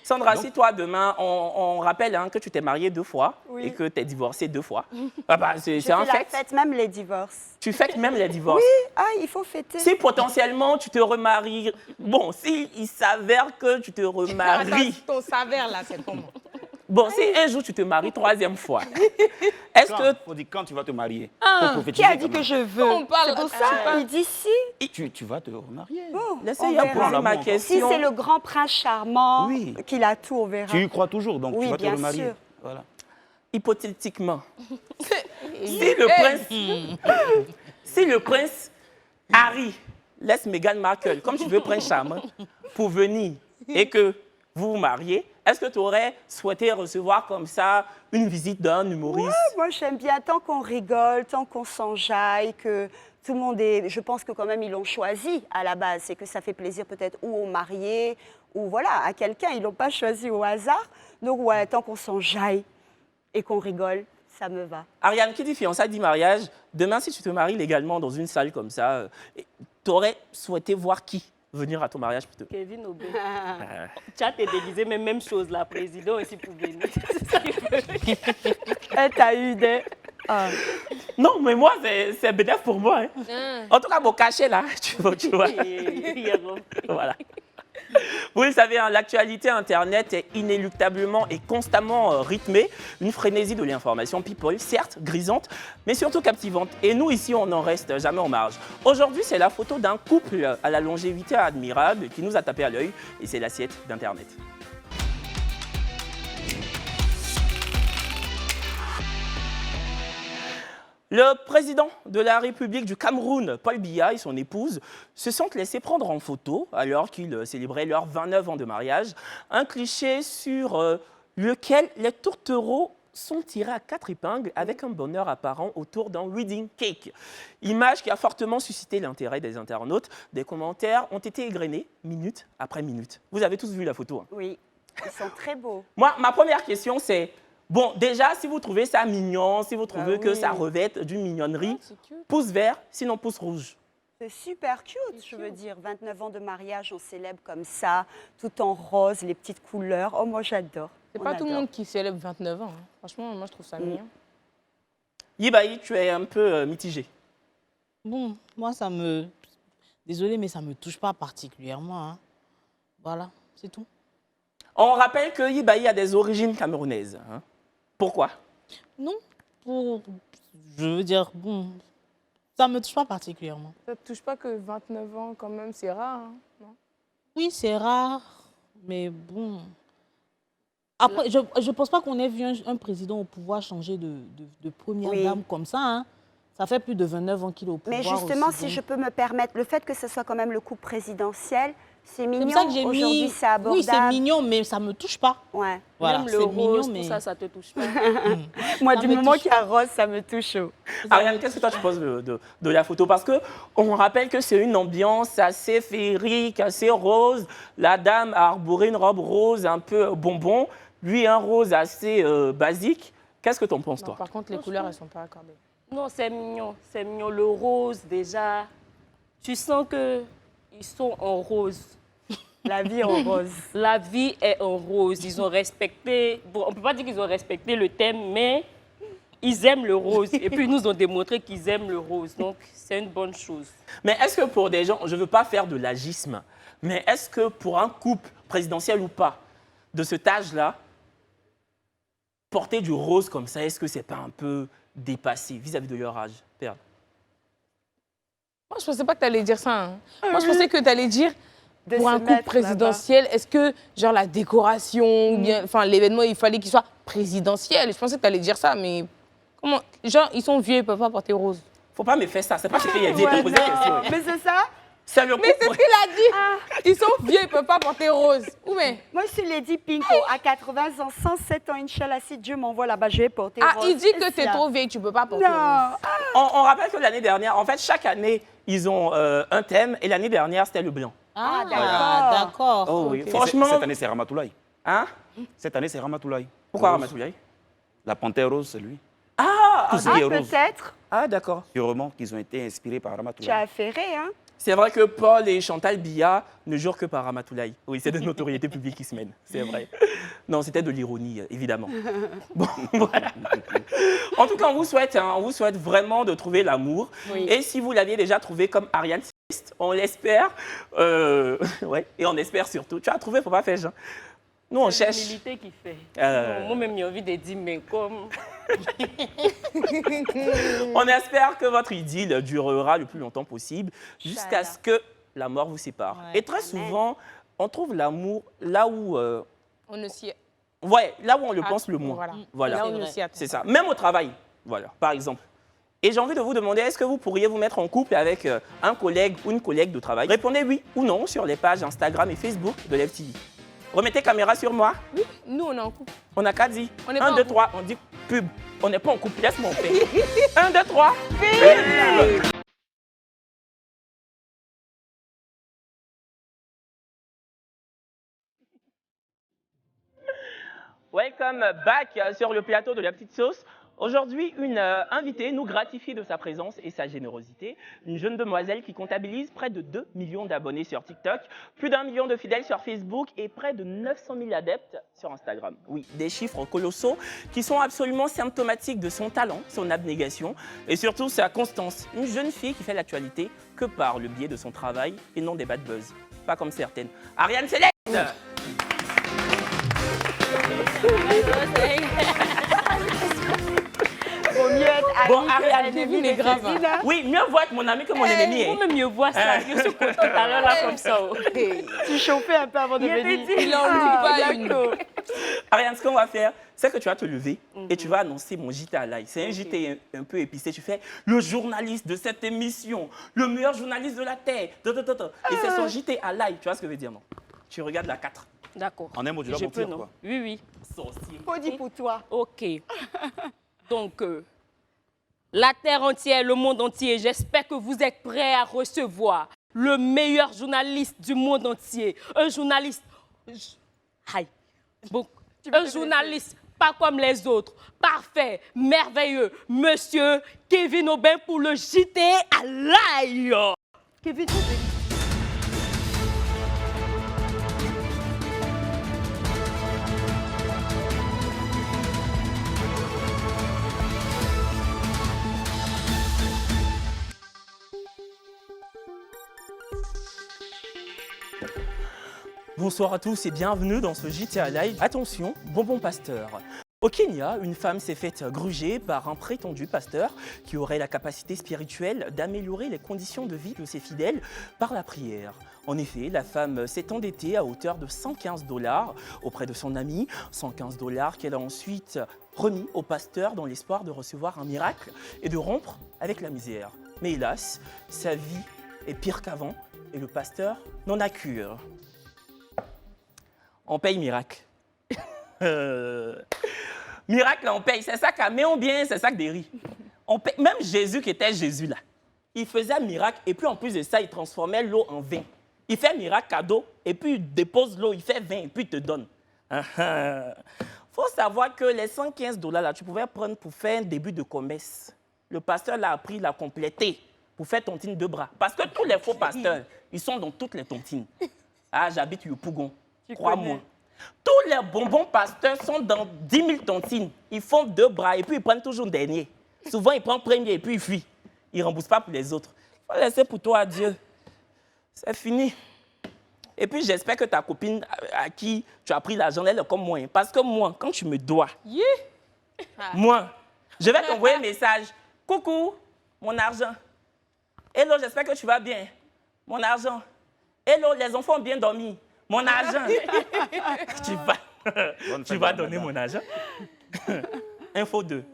[SPEAKER 3] Sandra, si toi, demain, on rappelle que tu t'es mariée 2 fois
[SPEAKER 5] Oui.
[SPEAKER 3] et que tu es divorcée 2 fois, ah bah, c'est
[SPEAKER 5] Je
[SPEAKER 3] un
[SPEAKER 5] fais la
[SPEAKER 3] fait.
[SPEAKER 5] fête, même les divorces.
[SPEAKER 3] Tu fêtes même les divorces.
[SPEAKER 5] Oui, il faut fêter.
[SPEAKER 3] Si potentiellement tu te remaries, bon, si il s'avère que tu te remaries,
[SPEAKER 2] Ton saveur, là, c'est comment?
[SPEAKER 3] bon, si un jour tu te maries 3e fois, est-ce que
[SPEAKER 6] Faut dire quand tu vas te marier.
[SPEAKER 5] Qui
[SPEAKER 6] prophétiser
[SPEAKER 5] a dit
[SPEAKER 6] quand même.
[SPEAKER 5] que je veux?
[SPEAKER 2] On parle-
[SPEAKER 5] C'est pour ça, il dit si.
[SPEAKER 6] Tu vas te remarier.
[SPEAKER 5] Bon,
[SPEAKER 3] laissez
[SPEAKER 5] on
[SPEAKER 3] moi
[SPEAKER 5] verra.
[SPEAKER 3] poser ma
[SPEAKER 5] Si
[SPEAKER 3] question.
[SPEAKER 5] c'est le grand prince charmant,
[SPEAKER 6] Oui.
[SPEAKER 5] qu'il a tout, on verra.
[SPEAKER 6] Tu y crois toujours, donc
[SPEAKER 5] Oui,
[SPEAKER 6] tu vas te
[SPEAKER 5] bien
[SPEAKER 6] remarier.
[SPEAKER 5] sûr.
[SPEAKER 6] Voilà.
[SPEAKER 3] Hypothétiquement, si le prince Harry laisse Meghan Markle, comme tu veux, prince charmant, pour venir et que vous vous mariez, est-ce que tu aurais souhaité recevoir comme ça une visite d'un humoriste?
[SPEAKER 5] Moi, j'aime bien tant qu'on rigole, tant qu'on s'enjaille, que tout le monde est... Je pense que quand même, ils l'ont choisi à la base. C'est que ça fait plaisir peut-être ou aux mariés, ou voilà, à quelqu'un. Ils ne l'ont pas choisi au hasard. Donc, ouais, tant qu'on s'enjaille et qu'on rigole, ça me va.
[SPEAKER 3] Ariane, qui dit fiançailles dit mariage. Demain, si tu te maries légalement dans une salle comme ça, tu aurais souhaité voir qui venir à ton mariage plutôt?
[SPEAKER 7] Kevin Aubin. Tu as tes déguisé, mais même chose, la président aussi pour venir.
[SPEAKER 5] T'as eu des...
[SPEAKER 3] Non, mais moi, c'est bénéfique pour moi. Hein. En tout cas, mon cachet, là, tu vois. Voilà. Vous le savez, hein, l'actualité Internet est inéluctablement et constamment rythmée. Une frénésie de l'information people, certes grisante, mais surtout captivante. Et nous, ici, on n'en reste jamais en marge. Aujourd'hui, c'est la photo d'un couple à la longévité admirable qui nous a tapé à l'œil, et c'est l'assiette d'Internet. Le président de la République du Cameroun, Paul Biya, et son épouse se sont laissés prendre en photo alors qu'ils célébraient leurs 29 ans de mariage. Un cliché sur lequel les tourtereaux sont tirés à 4 épingles avec un bonheur apparent autour d'un wedding cake. Image qui a fortement suscité l'intérêt des internautes. Des commentaires ont été égrenés minute après minute. Vous avez tous vu la photo, hein?
[SPEAKER 5] Oui, ils sont très beaux.
[SPEAKER 3] Moi, ma première question, c'est... Bon, déjà, si vous trouvez ça mignon, si vous trouvez que ça revête d'une mignonnerie, pouce vert, sinon pouce rouge.
[SPEAKER 5] C'est super cute, je veux dire. 29 ans de mariage, on célèbre comme ça, tout en rose, les petites couleurs. Oh, moi, j'adore.
[SPEAKER 2] C'est pas tout le monde qui célèbre 29 ans. Hein. Franchement, moi, je trouve ça mignon.
[SPEAKER 3] Yibaï, tu es un peu mitigé.
[SPEAKER 1] Bon, moi, ça me... Désolée, mais ça ne me touche pas particulièrement. Hein. Voilà, c'est tout.
[SPEAKER 3] On rappelle que Yibaï a des origines camerounaises. Hein. Pourquoi?
[SPEAKER 1] Non, je veux dire, bon, ça ne me touche pas particulièrement.
[SPEAKER 2] Ça te touche pas que 29 ans, quand même, c'est rare, hein, non?
[SPEAKER 1] Oui, c'est rare, mais bon... Après, je ne pense pas qu'on ait vu un président au pouvoir changer de première dame comme ça. Hein. Ça fait plus de 29 ans qu'il est au pouvoir.
[SPEAKER 5] Mais justement,
[SPEAKER 1] aussi,
[SPEAKER 5] si je peux me permettre, le fait que ce soit quand même le couple présidentiel, c'est mignon.
[SPEAKER 1] C'est pour ça que j'ai
[SPEAKER 5] Aujourd'hui,
[SPEAKER 1] mis...
[SPEAKER 5] c'est abordable.
[SPEAKER 1] Oui, c'est mignon, mais ça ne me touche pas.
[SPEAKER 5] Ouais.
[SPEAKER 1] Voilà,
[SPEAKER 7] Même
[SPEAKER 1] c'est
[SPEAKER 7] le
[SPEAKER 1] mignon,
[SPEAKER 7] rose,
[SPEAKER 1] mais...
[SPEAKER 7] tout ça, ça te touche pas.
[SPEAKER 5] Moi,
[SPEAKER 1] Ça
[SPEAKER 5] du
[SPEAKER 1] me
[SPEAKER 5] moment
[SPEAKER 1] touche
[SPEAKER 5] qu'il y a rose, ça me touche.
[SPEAKER 3] Ariane, qu'est-ce que toi tu penses de la photo? Parce qu'on rappelle que c'est une ambiance assez féerique, assez rose. La dame a arboré une robe rose un peu bonbon. Lui, un rose assez basique. Qu'est-ce que tu en penses, toi?
[SPEAKER 2] Par contre, les couleurs, elles ne sont pas accordées.
[SPEAKER 7] Non, c'est mignon. C'est mignon. Le rose, déjà, tu sens qu'ils sont en rose.
[SPEAKER 5] La vie en rose.
[SPEAKER 7] La vie est en rose. Ils ont respecté... Bon, on ne peut pas dire qu'ils ont respecté le thème, mais ils aiment le rose. Et puis, ils nous ont démontré qu'ils aiment le rose. Donc, c'est une bonne chose.
[SPEAKER 3] Mais est-ce que pour des gens, je ne veux pas faire de l'agisme, mais est-ce que pour un couple présidentiel ou pas, de cet âge-là, porter du rose comme ça, est-ce que ce n'est pas un peu dépassé vis-à-vis de leur âge, Perle?
[SPEAKER 2] Moi, je ne pensais pas que tu allais dire ça. Hein. Moi, je pensais que tu allais dire,
[SPEAKER 5] De
[SPEAKER 2] pour
[SPEAKER 5] se
[SPEAKER 2] un couple
[SPEAKER 5] mettre
[SPEAKER 2] présidentiel, est-ce que, genre, la décoration, ou bien, enfin, l'événement, il fallait qu'il soit présidentiel? Je pensais que tu allais dire ça, mais comment? Genre, ils sont vieux, ils ne peuvent pas porter rose.
[SPEAKER 3] Faut pas me faire ça, c'est pas ce qu'il a dit,
[SPEAKER 5] Ouais,
[SPEAKER 3] posé la question.
[SPEAKER 5] non. Mais c'est ça.
[SPEAKER 3] C'est le
[SPEAKER 2] Mais c'est
[SPEAKER 3] couple.
[SPEAKER 2] ce qu'il a dit. Ils sont vieux, ils ne peuvent pas porter rose. Où mais
[SPEAKER 5] Moi, je suis Lady Pinko. À 80 ans, 107 ans, Inch'Allah, si Dieu m'envoie là-bas, je vais porter rose.
[SPEAKER 2] il dit que tu es
[SPEAKER 5] Spécial.
[SPEAKER 2] trop vieille, tu ne peux pas porter
[SPEAKER 5] Non.
[SPEAKER 2] rose.
[SPEAKER 3] On rappelle que l'année dernière, en fait, chaque année, ils ont un thème. Et l'année dernière, c'était le blanc.
[SPEAKER 1] Ah, d'accord.
[SPEAKER 3] Oh oui,
[SPEAKER 6] Et
[SPEAKER 3] franchement.
[SPEAKER 6] Cette année, c'est Ramatoulaye.
[SPEAKER 3] Hein?
[SPEAKER 6] Cette année, c'est Ramatoulaye.
[SPEAKER 3] Pourquoi
[SPEAKER 6] Rose.
[SPEAKER 3] Ramatoulaye?
[SPEAKER 6] La panthère rose, c'est lui.
[SPEAKER 3] Ah,
[SPEAKER 6] Tout ce qui est rose.
[SPEAKER 5] Peut-être.
[SPEAKER 3] ah d'accord.
[SPEAKER 6] Sûrement qu'ils ont été inspirés par
[SPEAKER 5] Tu
[SPEAKER 6] Ramatoulaye.
[SPEAKER 5] as affairé, hein?
[SPEAKER 3] C'est vrai que Paul et Chantal Biya ne jurent que par Ramatoulaye. Oui, c'est de notoriété publique qui se mène, c'est vrai. Non, c'était de l'ironie, évidemment. Bon, voilà. En tout cas, on vous souhaite vraiment de trouver l'amour.
[SPEAKER 2] Oui.
[SPEAKER 3] Et si vous l'aviez déjà trouvé comme Ariane Céleste, on l'espère. Ouais, et on espère surtout. Tu as trouvé, faut pas faire genre. Nous, on
[SPEAKER 7] C'est
[SPEAKER 3] cherche.
[SPEAKER 7] l'humilité qui fait.
[SPEAKER 3] Euh.
[SPEAKER 7] Moi-même, j'ai envie de dire, mais comme...
[SPEAKER 3] On espère que votre idylle durera le plus longtemps possible jusqu'à ce que la mort vous sépare.
[SPEAKER 1] Ouais.
[SPEAKER 3] Et très souvent, on trouve l'amour là où...
[SPEAKER 2] On ne s'y...
[SPEAKER 3] ouais, là où on le
[SPEAKER 2] Ah,
[SPEAKER 3] pense le moins.
[SPEAKER 2] voilà.
[SPEAKER 3] Voilà.
[SPEAKER 2] Là où on ne s'y attend
[SPEAKER 3] C'est ça. Même au travail, voilà, par exemple. Et j'ai envie de vous demander, est-ce que vous pourriez vous mettre en couple avec un collègue ou une collègue de travail? Répondez oui ou non sur les pages Instagram et Facebook de LevTV. Remettez caméra sur moi.
[SPEAKER 2] Oui, nous, on est en couple.
[SPEAKER 3] On n'a qu'à dire.
[SPEAKER 2] On n'est pas
[SPEAKER 3] 1,
[SPEAKER 2] en
[SPEAKER 3] 2,
[SPEAKER 2] couple.
[SPEAKER 3] 3. On dit pub. On n'est pas en couple. Laisse-moi en paix. 1, 2, 3. Pub. Welcome back sur le plateau de la petite sauce. Aujourd'hui, une invitée nous gratifie de sa présence et sa générosité. Une jeune demoiselle qui comptabilise près de 2 millions d'abonnés sur TikTok, plus d'1 million de fidèles sur Facebook et près de 900 000 adeptes sur Instagram. Oui, des chiffres colossaux qui sont absolument symptomatiques de son talent, son abnégation et surtout sa constance. Une jeune fille qui fait l'actualité que par le biais de son travail et non des bad buzz. Pas comme certaines. Ariane Céleste!
[SPEAKER 5] Vaut mieux être
[SPEAKER 3] Bon,
[SPEAKER 5] ami
[SPEAKER 3] Ariane,
[SPEAKER 5] que
[SPEAKER 2] Kevin
[SPEAKER 5] ennemi
[SPEAKER 2] est
[SPEAKER 5] de
[SPEAKER 2] grave,
[SPEAKER 5] Kevin, hein.
[SPEAKER 3] Oui, mieux vaut être mon ami que mon ennemi. hein.
[SPEAKER 7] Moi-même, mieux vois ça. Je suis contente tout à l'heure, là, comme ça.
[SPEAKER 5] Tu chauffais un peu avant de venir.
[SPEAKER 2] Il en oublie pas une.
[SPEAKER 3] Ariane, ce qu'on va faire, c'est que tu vas te lever et tu vas annoncer mon JT à l'ail. C'est un JT un peu épicé. Tu fais le journaliste de cette émission, le meilleur journaliste de la Terre. Et c'est son JT à l'ail. Tu vois ce que je veux dire, non? Tu regardes la 4.
[SPEAKER 7] D'accord.
[SPEAKER 6] En un mot, tu dois
[SPEAKER 7] Je peux,
[SPEAKER 6] mentir,
[SPEAKER 7] non?
[SPEAKER 6] quoi.
[SPEAKER 7] Oui, oui.
[SPEAKER 3] Sorcier.
[SPEAKER 5] Faut dire pour toi.
[SPEAKER 7] OK. Donc, la terre entière, le monde entier, j'espère que vous êtes prêts à recevoir le meilleur journaliste du monde entier. Un journaliste... Aïe. Bon, un journaliste pas comme les autres. Parfait, merveilleux. Monsieur Kevin Aubin pour le JT à l'ail.
[SPEAKER 5] Kevin Aubin.
[SPEAKER 3] Bonsoir à tous et bienvenue dans ce JT Live. Attention, bonbon pasteur. Au Kenya, une femme s'est faite gruger par un prétendu pasteur qui aurait la capacité spirituelle d'améliorer les conditions de vie de ses fidèles par la prière. En effet, la femme s'est endettée à hauteur de 115 $ auprès de son ami, 115 $ qu'elle a ensuite remis au pasteur dans l'espoir de recevoir un miracle et de rompre avec la misère. Mais hélas, sa vie est pire qu'avant et le pasteur n'en a cure. On paye miracle. Miracle, on paye. C'est ça qu'à on bien, c'est ça que des riz. On paye. Même Jésus qui était Jésus là, il faisait un miracle et puis en plus de ça, il transformait l'eau en vin. Il fait un miracle cadeau et puis il dépose l'eau, il fait vin et puis il te donne. Faut savoir que les 115 $ là, tu pouvais prendre pour faire un début de commerce. Le pasteur l'a appris, l'a complété pour faire tontine de bras. Parce que tous les faux pasteurs, ils sont dans toutes les tontines. Ah, j'habite Yopougon. Crois-moi. Tous les bonbons pasteurs sont dans 10 000 tontines. Ils font 2 bras et puis ils prennent toujours le dernier. Souvent, ils prennent premier et puis ils fuient. Ils ne remboursent pas pour les autres. Il faut laisser pour toi, Dieu. C'est fini. Et puis, j'espère que ta copine à qui tu as pris l'argent, elle est comme moi. Parce que moi, quand tu me dois, moi, je vais t'envoyer un message. Coucou, mon argent. Hello, j'espère que tu vas bien. Mon argent. Hello, les enfants ont bien dormi. Mon argent. Tu vas donner mon argent. Info 2.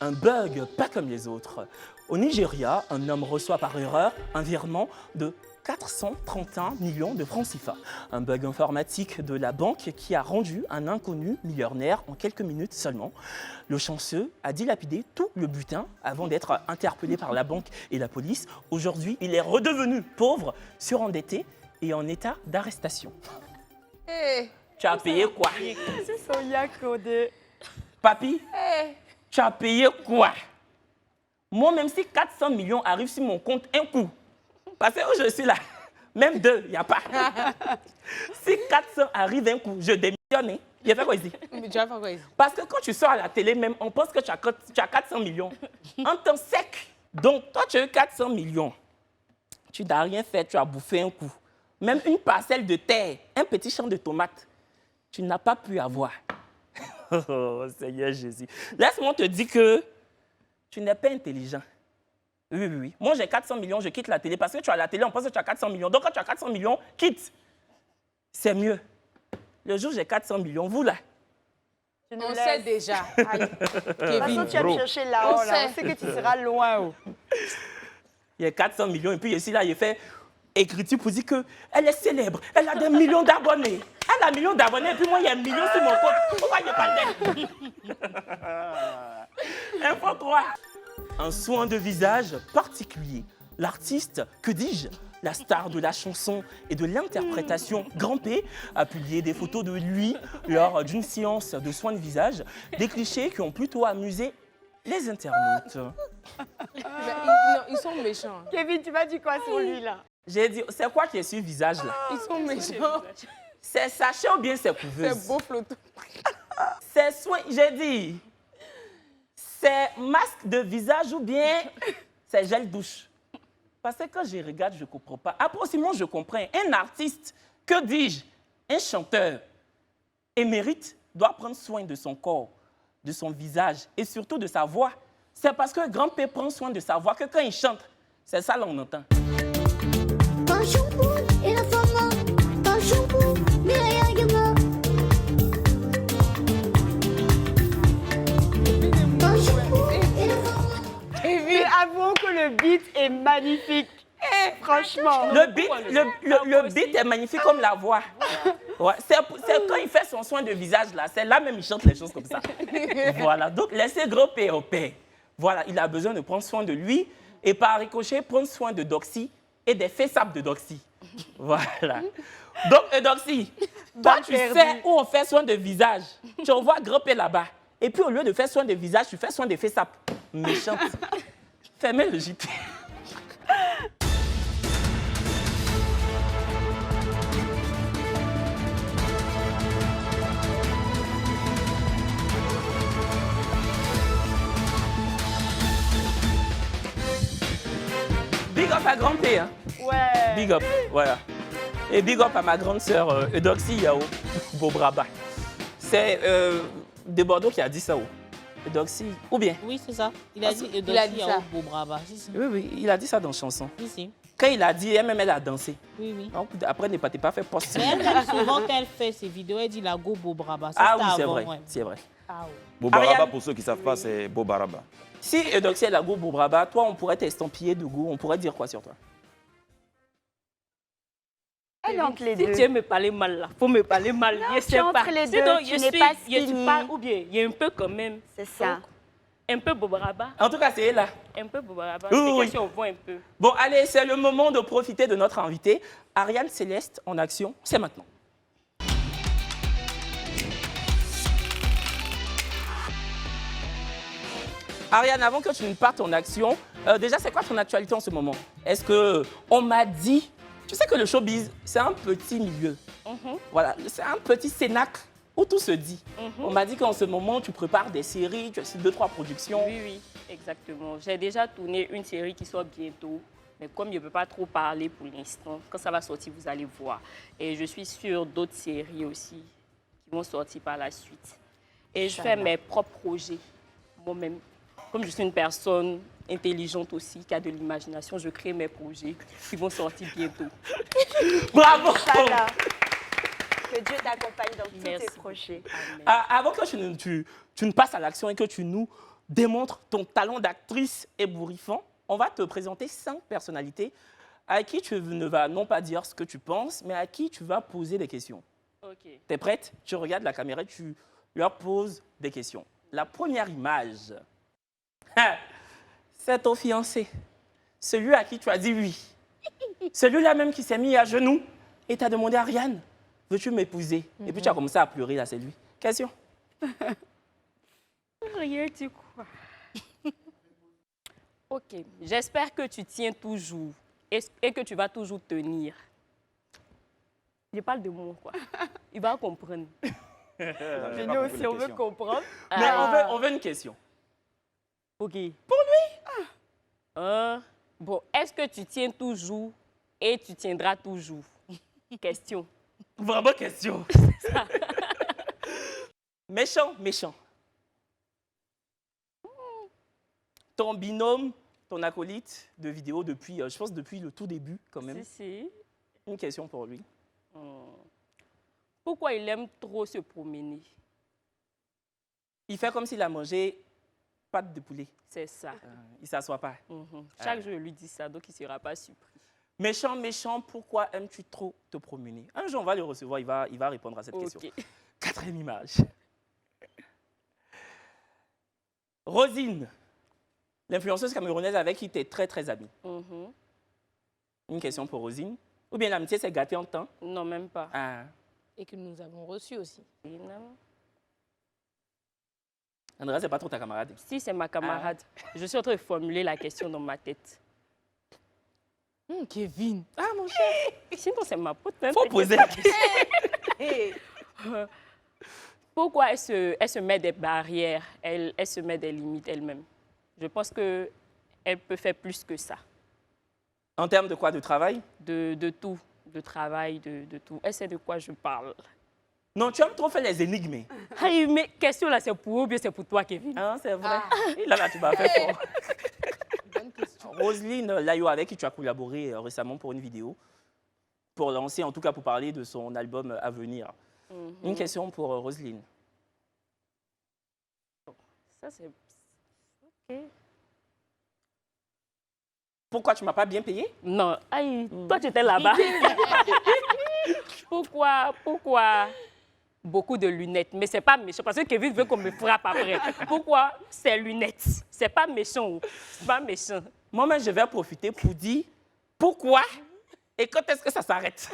[SPEAKER 3] Un bug pas comme les autres. Au Nigeria, un homme reçoit par erreur un virement de 431 millions de francs CFA. Un bug informatique de la banque qui a rendu un inconnu millionnaire en quelques minutes seulement. Le chanceux a dilapidé tout le butin avant d'être interpellé par la banque et la police. Aujourd'hui, il est redevenu pauvre, surendetté et en état d'arrestation. Tu as payé quoi?
[SPEAKER 9] C'est Sonia Codé.
[SPEAKER 3] Papi, tu as payé quoi? Moi, même si 400 millions arrivent sur mon compte un coup, parce que où je suis là, même deux, il n'y a pas. Si 400 arrivent un coup, je démissionne. Il fait quoi ici?
[SPEAKER 2] Mais tu vas faire quoi ici?
[SPEAKER 3] Parce que quand tu sors à la télé, même, on pense que tu as 400 millions. En temps sec. Donc, toi, tu as eu 400 millions. Tu n'as rien fait, tu as bouffé un coup. Même une parcelle de terre, un petit champ de tomates, tu n'as pas pu avoir. Oh, Seigneur Jésus. Laisse-moi te dire que tu n'es pas intelligent. Oui. Moi, j'ai 400 millions, je quitte la télé. Parce que tu as la télé, on pense que tu as 400 millions. Donc, quand tu as 400 millions, quitte. C'est mieux. Le jour où j'ai 400 millions, vous là.
[SPEAKER 2] On sait déjà. Allez,
[SPEAKER 5] De toute façon, tu vas me chercher là-haut. Là. On sait que tu seras loin.
[SPEAKER 3] Il y a 400 millions. Et puis ici, là, il fait écriture pour dire qu'elle est célèbre. Elle a des millions d'abonnés. Elle a un million d'abonnés. Et puis moi, il y a 1 million sur mon compte. Pourquoi je parle d'elle? Info 3. Un soin de visage particulier. L'artiste, que dis-je, la star de la chanson et de l'interprétation Grand P a publié des photos de lui lors d'une séance de soins de visage. Des clichés qui ont plutôt amusé les internautes.
[SPEAKER 2] Ils sont méchants.
[SPEAKER 5] Kevin, tu m'as dit quoi sur lui là?
[SPEAKER 3] J'ai dit, c'est quoi qui est sur le visage là?
[SPEAKER 2] Ils sont méchants.
[SPEAKER 3] C'est sachet ou bien c'est couveuse?
[SPEAKER 2] C'est beau flottant.
[SPEAKER 3] C'est soin, j'ai dit. C'est masque de visage ou bien c'est gel douche? Parce que quand je regarde, je ne comprends pas. Après aussi, moi, je comprends. Un artiste, que dis-je, un chanteur émérite doit prendre soin de son corps, de son visage et surtout de sa voix. C'est parce que Grand P prend soin de sa voix que quand il chante, c'est ça là on entend.
[SPEAKER 5] Mais avouons que le beat est magnifique. Franchement.
[SPEAKER 3] Le beat est magnifique comme la voix. Ouais, c'est quand il fait son soin de visage là, c'est là même il chante les choses comme ça. Voilà, donc laissez Grand P au paix. Voilà, il a besoin de prendre soin de lui et par ricochet, prendre soin de Doxy et des faits-sables de Doxy. Voilà. Donc, Doxy, toi, tu sais où on fait soin de visage. Tu envoies Grand P là-bas. Et puis, au lieu de faire soin de visage, tu fais soin de faits-sables. Méchante. Fermez le JT. Big up à Grand P, hein?
[SPEAKER 5] Ouais.
[SPEAKER 3] Big up, voilà. Et big up à ma grande sœur Eudoxie Yao Bobraba. C'est de Bordeaux qui a dit ça. Eudoxie, ou bien?
[SPEAKER 1] Oui, c'est ça. Il a dit
[SPEAKER 2] Eudoxie Yao
[SPEAKER 1] Bobraba.
[SPEAKER 3] Oui, il a dit ça dans la chanson.
[SPEAKER 1] Si.
[SPEAKER 3] Quand il a dit, elle-même, elle a dansé.
[SPEAKER 1] Oui.
[SPEAKER 3] Donc, après, ne pas fait post.
[SPEAKER 1] Mais elle, souvent, quand elle fait ses vidéos, elle dit la go Bobraba.
[SPEAKER 3] Ah oui, c'est vrai. Ouais. C'est vrai.
[SPEAKER 1] Ah, oui.
[SPEAKER 6] Bobaraba,
[SPEAKER 3] Ariane,
[SPEAKER 6] pour ceux qui ne savent pas, c'est Bobaraba.
[SPEAKER 3] Si Eudoxie est la go Bobraba, toi, on pourrait t'estampiller de go. On pourrait dire quoi sur toi?
[SPEAKER 5] Elle est entre les
[SPEAKER 7] Si
[SPEAKER 5] deux.
[SPEAKER 7] tu veux me parler mal, là, faut me parler mal.
[SPEAKER 5] Non,
[SPEAKER 7] Je
[SPEAKER 5] tu
[SPEAKER 7] sais
[SPEAKER 5] es entre
[SPEAKER 7] pas.
[SPEAKER 5] les deux,
[SPEAKER 7] Sinon,
[SPEAKER 5] tu n'es pas skinny.
[SPEAKER 7] ou bien, il y a un peu quand même.
[SPEAKER 5] C'est ça.
[SPEAKER 7] Donc, un peu Bobaraba.
[SPEAKER 3] En tout cas, c'est elle là.
[SPEAKER 7] Un peu Bobaraba.
[SPEAKER 3] Oui,
[SPEAKER 7] C'est
[SPEAKER 3] oui.
[SPEAKER 7] que si on voit un peu.
[SPEAKER 3] Bon, allez, c'est le moment de profiter de notre invité. Ariane Céleste en action, c'est maintenant. Ariane, avant que tu ne partes en action, déjà, c'est quoi ton actualité en ce moment? Est-ce que on m'a dit, tu sais que le showbiz, c'est un petit milieu. Voilà, c'est un petit cénacle où tout se dit. On m'a dit qu'en ce moment, tu prépares des séries, tu as 2-3 productions.
[SPEAKER 7] Oui, exactement. J'ai déjà tourné une série qui sort bientôt. Mais comme je ne peux pas trop parler pour l'instant, quand ça va sortir, vous allez voir. Et je suis sur d'autres séries aussi qui vont sortir par la suite. Et je fais mes propres projets moi-même. Comme je suis une personne intelligente aussi, qui a de l'imagination, je crée mes projets qui vont sortir bientôt.
[SPEAKER 3] Bravo!
[SPEAKER 5] Inch'Allah. Que Dieu t'accompagne dans tous tes projets.
[SPEAKER 3] Avant que tu ne passes à l'action et que tu nous démontres ton talent d'actrice ébouriffant, on va te présenter 5 personnalités à qui tu ne vas non pas dire ce que tu penses, mais à qui tu vas poser des questions.
[SPEAKER 7] Ok.
[SPEAKER 3] Tu es prête? Tu regardes la caméra et tu leur poses des questions. La première image, c'est ton fiancé. Celui à qui tu as dit oui. Celui-là même qui s'est mis à genoux et t'a demandé, Ariane, veux-tu m'épouser? Et puis tu as commencé à pleurer, là, c'est lui. Question?
[SPEAKER 7] Rien du quoi. Ok, j'espère que tu tiens toujours et que tu vas toujours tenir. Je parle de moi, quoi. Il va comprendre.
[SPEAKER 9] Nous aussi, on veut comprendre.
[SPEAKER 3] Mais on veut une question.
[SPEAKER 7] Ok.
[SPEAKER 3] Pour lui?
[SPEAKER 7] Bon, est-ce que tu tiens toujours et tu tiendras toujours? Question.
[SPEAKER 3] Vraiment question. Méchant, méchant. Ton binôme, ton acolyte de vidéo depuis, je pense depuis le tout début quand même.
[SPEAKER 7] Si.
[SPEAKER 3] Une question pour lui.
[SPEAKER 7] Pourquoi il aime trop se promener?
[SPEAKER 3] Il fait comme s'il a mangé pâte de poulet.
[SPEAKER 7] C'est ça.
[SPEAKER 3] Il ne s'assoit pas.
[SPEAKER 7] Chaque jour, je lui dis ça, donc il ne sera pas surpris.
[SPEAKER 3] Méchant, méchant, pourquoi aimes-tu trop te promener? Un jour, on va le recevoir, il va répondre à cette question. 4e image. Rosine, l'influenceuse camerounaise avec qui tu es très, très amie. Une question pour Rosine. Ou bien l'amitié s'est gâtée en temps?
[SPEAKER 7] Non, même pas.
[SPEAKER 2] Et que nous avons reçu aussi.
[SPEAKER 3] Andrea, c'est pas trop ta camarade?
[SPEAKER 7] Si, c'est ma camarade. Je suis en train de formuler la question dans ma tête.
[SPEAKER 2] Kevin.
[SPEAKER 7] Ah, mon cher. Sinon, c'est ma pote.
[SPEAKER 3] Faut poser la question.
[SPEAKER 7] Pourquoi elle se met des barrières, elle se met des limites elle-même? Je pense qu'elle peut faire plus que ça.
[SPEAKER 3] En termes de quoi? De travail?
[SPEAKER 7] De tout. De travail, de tout. Elle sait de quoi je parle.
[SPEAKER 3] Non, tu aimes trop faire les énigmes.
[SPEAKER 7] Hey, mais question là, c'est pour eux ou bien c'est pour toi, Kevin?
[SPEAKER 3] Ah, c'est vrai. Et là, tu m'as fait fort. Bonne question. Roselyne Layo, avec qui tu as collaboré récemment pour une vidéo, pour lancer, en tout cas pour parler de son album à venir. Une question pour Roselyne.
[SPEAKER 7] Ça, c'est... OK.
[SPEAKER 3] Pourquoi tu ne m'as pas bien payé?
[SPEAKER 7] Non. Aïe, toi, tu étais là-bas. Pourquoi beaucoup de lunettes? Mais c'est pas méchant, parce que Kevin veut qu'on me frappe après. Pourquoi ces lunettes? C'est pas méchant. C'est pas méchant.
[SPEAKER 3] Moi-même, je vais profiter pour dire pourquoi et quand est-ce que ça s'arrête.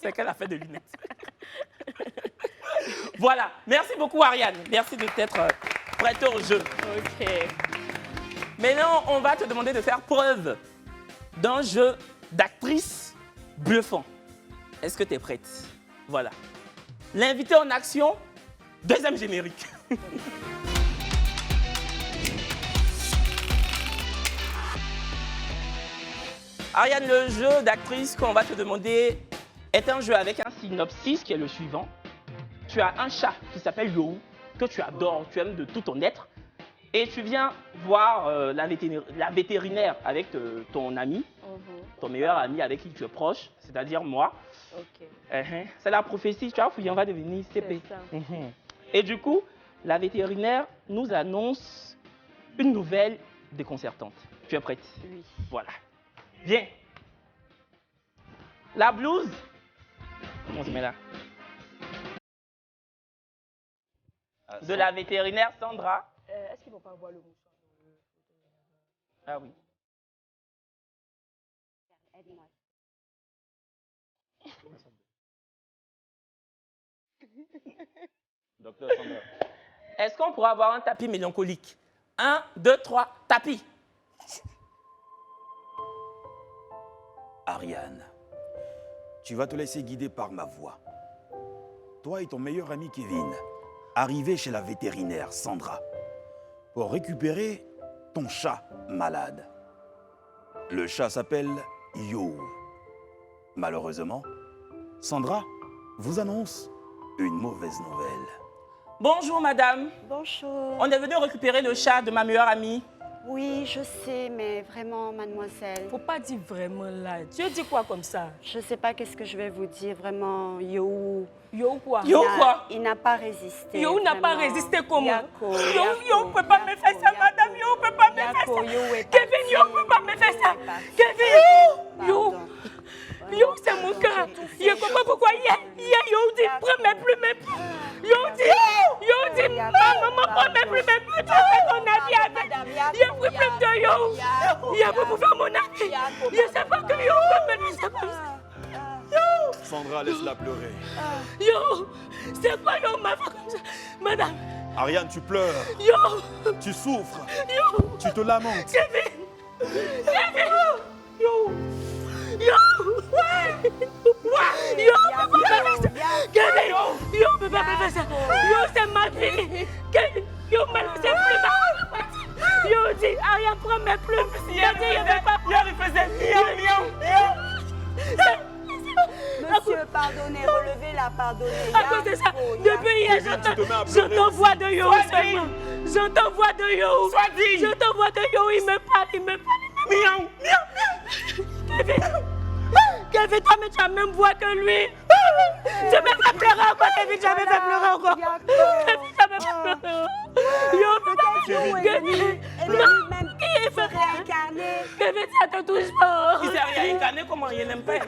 [SPEAKER 3] C'est qu'elle a fait de lunettes. Voilà. Merci beaucoup, Ariane. Merci de t'être prête au jeu.
[SPEAKER 7] OK.
[SPEAKER 3] Maintenant, on va te demander de faire preuve d'un jeu d'actrice bluffant. Est-ce que tu es prête? Voilà. L'invité en action, 2e générique. Ariane, le jeu d'actrice qu'on va te demander est un jeu avec un synopsis qui est le suivant. Tu as un chat qui s'appelle Yohou, que tu adores, tu aimes de tout ton être. Et tu viens voir la vétérinaire avec ton ami, ton meilleur ami avec qui tu es proche, c'est-à-dire moi.
[SPEAKER 7] OK.
[SPEAKER 3] C'est la prophétie, tu vois, on va devenir CP. Et du coup, la vétérinaire nous annonce une nouvelle déconcertante. Tu es prête?
[SPEAKER 7] Oui.
[SPEAKER 3] Voilà. Viens. La blouse. On se met là. De la vétérinaire Sandra.
[SPEAKER 7] Est-ce qu'ils ne vont pas avoir le mouchoir?
[SPEAKER 3] Ah oui.
[SPEAKER 5] Aide-moi.
[SPEAKER 6] Docteur Sandra.
[SPEAKER 3] Est-ce qu'on pourra avoir un tapis mélancolique? 1, 2, 3, tapis.
[SPEAKER 6] Ariane, tu vas te laisser guider par ma voix. Toi et ton meilleur ami Kevin, arrivez chez la vétérinaire Sandra pour récupérer ton chat malade. Le chat s'appelle Yo. Malheureusement, Sandra vous annonce une mauvaise nouvelle.
[SPEAKER 3] Bonjour madame.
[SPEAKER 5] Bonjour.
[SPEAKER 3] On est venu récupérer le chat de ma meilleure amie.
[SPEAKER 5] Oui, je sais, mais vraiment, mademoiselle.
[SPEAKER 7] Faut pas dire vraiment là. Tu dis quoi comme ça?
[SPEAKER 5] Je sais pas qu'est-ce que je vais vous dire, vraiment, Yo.
[SPEAKER 7] Yo quoi?
[SPEAKER 5] Yo quoi? Il n'a pas résisté.
[SPEAKER 7] Yo n'a pas
[SPEAKER 5] vraiment.
[SPEAKER 7] résisté comment?
[SPEAKER 5] Yako,
[SPEAKER 7] Yo peut pas me faire ça, madame. Yo peut pas me faire ça. Kevin, Yo peut pas me faire ça. Kevin, Yo. Yo, c'est mon cœur. Je comprends pourquoi Yo dit, prends mes plumes. Yo dit, maman, prends mes plumes. Tu as fait ton avis avec. Yo pris plume de Yo. Yo pour faire mon avis. Je sais pas que Yo peut me faire comme ça. Yo.
[SPEAKER 6] Sandra, laisse-la pleurer.
[SPEAKER 7] Yo, c'est quoi Yo m'a fait comme ça? Madame.
[SPEAKER 6] Ariane, tu pleures.
[SPEAKER 7] Yo.
[SPEAKER 6] Tu souffres.
[SPEAKER 7] Yo.
[SPEAKER 6] Tu te lamentes.
[SPEAKER 7] Kevin. Yo. Ouais. Yo, peut pas me faire ça. Kevin, Yo peut pas me faire ça. Yo, c'est ma fille. Kevin, Yo m'a laissé plus. Yo dit, Ariane, prends mes plumes. Yo dit, il veut pas. Yo, il faisait
[SPEAKER 5] Monsieur, pardonnez, relevez-la, pardonnez.
[SPEAKER 7] À cause de ça, depuis hier, j'entends voix de Yo seulement. J'entends voix de Yo. J'entends voix de Yo, il me parle. Miaou. Kevin, toi, mais tu as même voix que lui. Tu me fais pleurer encore, Kevin, tu me fais pleurer encore. Kevin, tu me fais pleurer. Yo, Kevin, il fait réincarner. Kevin, ça te touche pas.
[SPEAKER 3] Il s'est réincarné, comment il n'aime pas?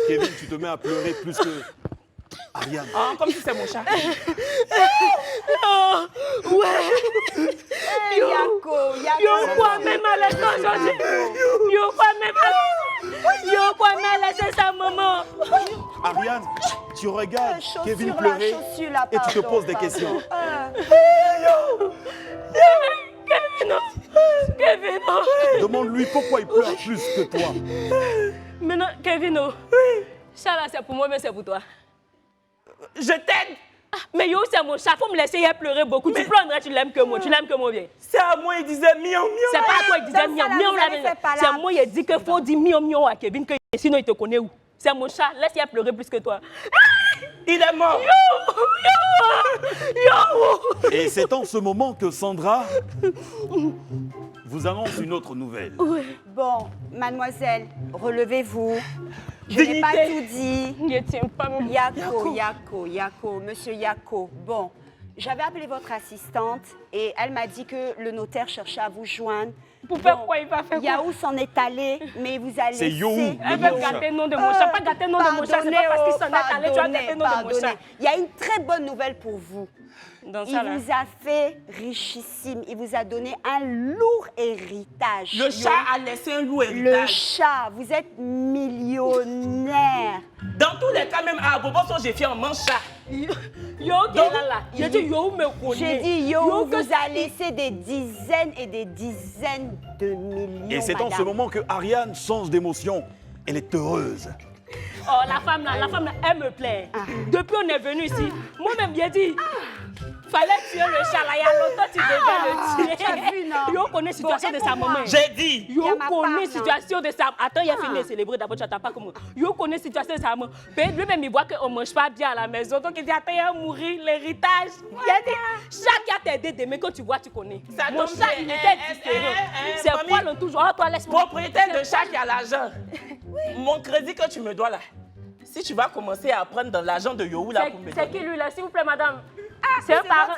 [SPEAKER 6] Kevin, tu te mets à pleurer plus que Ariane.
[SPEAKER 3] Ah, comme si c'est mon chat.
[SPEAKER 7] Ouais. Yo, quoi même à l'aise aujourd'hui. Yo, quoi même à l'aise sa maman.
[SPEAKER 6] Ariane, tu regardes Kevin pleurer et tu te poses des questions.
[SPEAKER 7] Kevin,
[SPEAKER 6] Demande-lui pourquoi il pleure plus que toi.
[SPEAKER 7] Maintenant, Kevin, ça là, c'est pour moi, mais c'est pour toi.
[SPEAKER 3] Je t'aide.
[SPEAKER 7] Mais Yo, c'est mon chat, faut me laisser pleurer beaucoup. Tu pleureras, tu l'aimes que moi, bien.
[SPEAKER 3] C'est à moi, il disait miaou, miaou.
[SPEAKER 7] C'est pas à toi, il disait miaou, miaou. C'est à moi, il dit qu'il faut dire miaou, miaou à Kevin, que sinon il te connaît où. C'est mon chat, laisse-le pleurer plus que toi.
[SPEAKER 3] Il est mort.
[SPEAKER 7] Yo.
[SPEAKER 6] Et c'est en ce moment que Sandra vous annonce une autre nouvelle.
[SPEAKER 5] Bon, mademoiselle, relevez-vous. Je n'ai pas tout dit. Yako, monsieur Yako. Bon, j'avais appelé votre assistante et elle m'a dit que le notaire cherchait à vous joindre.
[SPEAKER 7] Pour faire quoi? Il va faire quoi?
[SPEAKER 5] Yaou s'en est allé, mais vous allez.
[SPEAKER 6] C'est Yo.
[SPEAKER 7] Elle veut gâter le nom de mon chat. Pas gâter le nom de mon chat. C'est pas parce qu'il s'en est allé, tu vas gâter le nom de mon chat.
[SPEAKER 5] Il y a une très bonne nouvelle pour vous. Il vous a fait richissime. Il vous a donné un lourd héritage.
[SPEAKER 3] Le chat a laissé un lourd héritage.
[SPEAKER 5] Le chat, vous êtes millionnaire.
[SPEAKER 3] Dans tous les cas, même à Bobo, j'ai fait un manche chat.
[SPEAKER 7] Yo, j'ai dit Yo me connaît.
[SPEAKER 5] J'ai dit Yo vous a laissé des dizaines et des dizaines de millions.
[SPEAKER 6] Et c'est en ce moment que Ariane change d'émotion. Elle est heureuse.
[SPEAKER 7] Oh, la femme là, elle me plaît. Depuis on est venu ici, moi-même j'ai dit, fallait tuer le chat là, il y a longtemps tu devais le tuer.
[SPEAKER 5] Tu as vu, non?
[SPEAKER 7] Yo connaît la situation de sa maman.
[SPEAKER 3] J'ai dit.
[SPEAKER 7] Yo connaît la situation de sa maman. Attends, il a fini de célébrer d'abord, tu n'attends pas comme moi. Yo connaît la situation de sa maman. Lui-même, il voit qu'on ne mange pas bien à la maison. Donc il dit, attends, il va mourir, l'héritage. Il a dit, chaque qui a t'aidé demain, quand tu vois, tu connais. Mon chat, il était différent. C'est quoi le toujours? Oh, toi, laisse-moi.
[SPEAKER 3] Propriétaire de chat qui a l'argent. Mon crédit que tu me dois là. Si tu vas commencer à prendre dans l'argent de Yo là pour me donner.
[SPEAKER 7] C'est qui lui là, s'il vous plaît, madame? C'est parent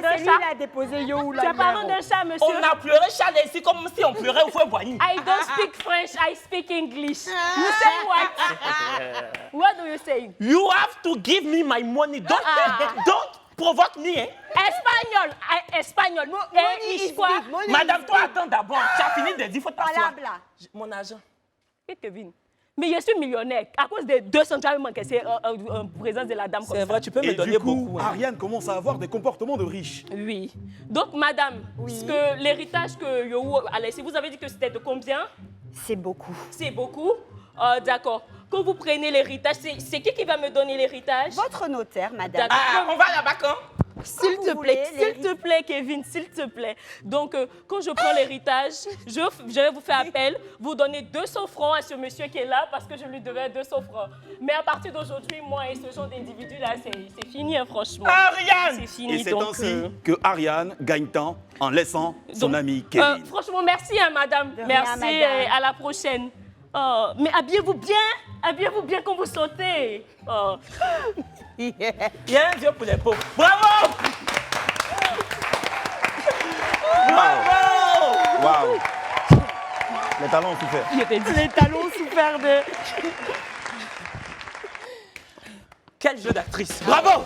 [SPEAKER 7] d'un chat.
[SPEAKER 5] Il a déposé Yo là.
[SPEAKER 7] C'est parent d'un chat, monsieur.
[SPEAKER 3] On a pleuré chat ici comme si on pleurait au feu boigny.
[SPEAKER 7] I don't speak French, I speak English. You say what? What do you say?
[SPEAKER 3] You have to give me my money. Don't provoque me, hein?
[SPEAKER 7] Espagnol.
[SPEAKER 3] Madame, toi, attends d'abord. Tu as fini de dire, faut t'asseoir. Mon argent.
[SPEAKER 7] Et Kevin. Mais je suis millionnaire. À cause des 200 tu as même encaissé en présence de la dame.
[SPEAKER 3] C'est vrai, tu peux me donner beaucoup.
[SPEAKER 6] Ariane commence à avoir des comportements de riche.
[SPEAKER 7] Oui. Donc, madame, que l'héritage que Yo a laissé, vous avez dit que c'était de combien?
[SPEAKER 5] C'est beaucoup.
[SPEAKER 7] C'est beaucoup? D'accord. Quand vous prenez l'héritage, c'est qui va me donner l'héritage?
[SPEAKER 5] Votre notaire, madame.
[SPEAKER 3] Ah, on va là-bas quand?
[SPEAKER 7] S'il te plaît, Kevin, s'il te plaît. Donc, quand je prends l'héritage, je vais vous faire appel. Vous donnez 200 francs à ce monsieur qui est là parce que je lui devais 200 francs. Mais à partir d'aujourd'hui, moi et ce genre d'individu-là, c'est fini, hein, franchement.
[SPEAKER 3] Ariane!
[SPEAKER 7] C'est fini.
[SPEAKER 6] Et c'est
[SPEAKER 7] donc,
[SPEAKER 6] ainsi que Ariane gagne temps en laissant son ami Kevin.
[SPEAKER 7] franchement, merci, hein, madame.
[SPEAKER 5] rien,
[SPEAKER 7] Merci
[SPEAKER 5] madame.
[SPEAKER 7] et à la prochaine. Oh, mais habillez-vous bien quand vous sautez. Oh.
[SPEAKER 3] Il y a un Dieu pour les pauvres. Bravo! Bravo!
[SPEAKER 6] Waouh! Les talons ont souffert.
[SPEAKER 7] Les talons ont souffert de...
[SPEAKER 3] Quel jeu d'actrice! Bravo!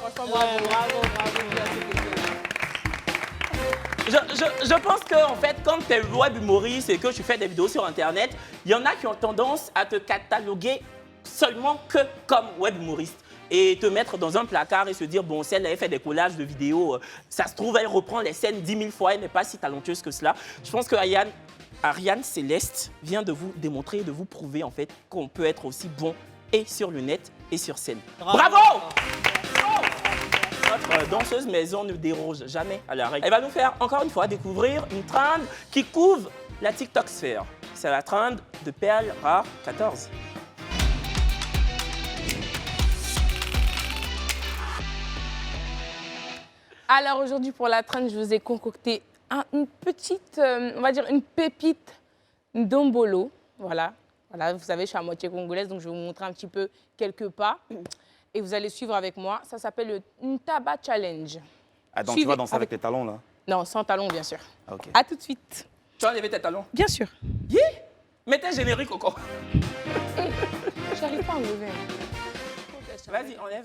[SPEAKER 3] Je pense que en fait, quand tu es web humoriste et que tu fais des vidéos sur Internet, il y en a qui ont tendance à te cataloguer seulement que comme web humoriste et te mettre dans un placard et se dire, bon, celle-là, elle fait des collages de vidéos, ça se trouve, elle reprend les scènes 10 000 fois, elle n'est pas si talentueuse que cela. Je pense que Ariane Céleste vient de vous démontrer et de vous prouver en fait qu'on peut être aussi bon et sur le net et sur scène. Bravo! Notre danseuse maison ne déroge jamais à la règle. Elle va nous faire encore une fois découvrir une trend qui couvre la TikTok sphère. C'est la trend de Perle Rare 14.
[SPEAKER 2] Alors aujourd'hui, pour la trend, je vous ai concocté une petite, on va dire une pépite d'ombolo. Voilà, vous savez, je suis à moitié congolaise, donc je vais vous montrer un petit peu quelques pas. Et vous allez suivre avec moi. Ça s'appelle le Ntaba Challenge.
[SPEAKER 6] Attends, tu vas danser avec tes talons, là?
[SPEAKER 2] Non, sans talons, bien sûr.
[SPEAKER 6] Ok.
[SPEAKER 2] À tout de suite.
[SPEAKER 3] Tu as enlevé tes talons?
[SPEAKER 2] Bien sûr.
[SPEAKER 3] Mettez générique au corps.
[SPEAKER 2] J'arrive pas à enlever.
[SPEAKER 3] Vas-y, enlève.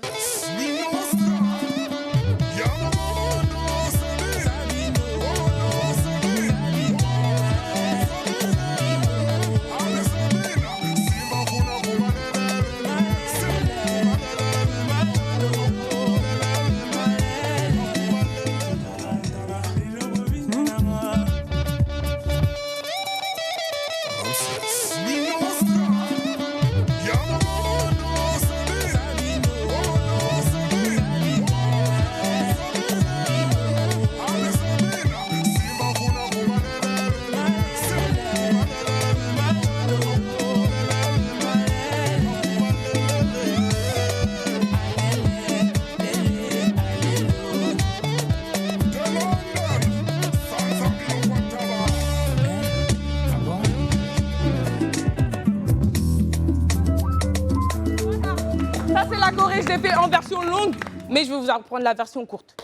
[SPEAKER 2] Ça, c'est la choré, je l'ai fait en version longue, mais je vais vous apprendre la version courte.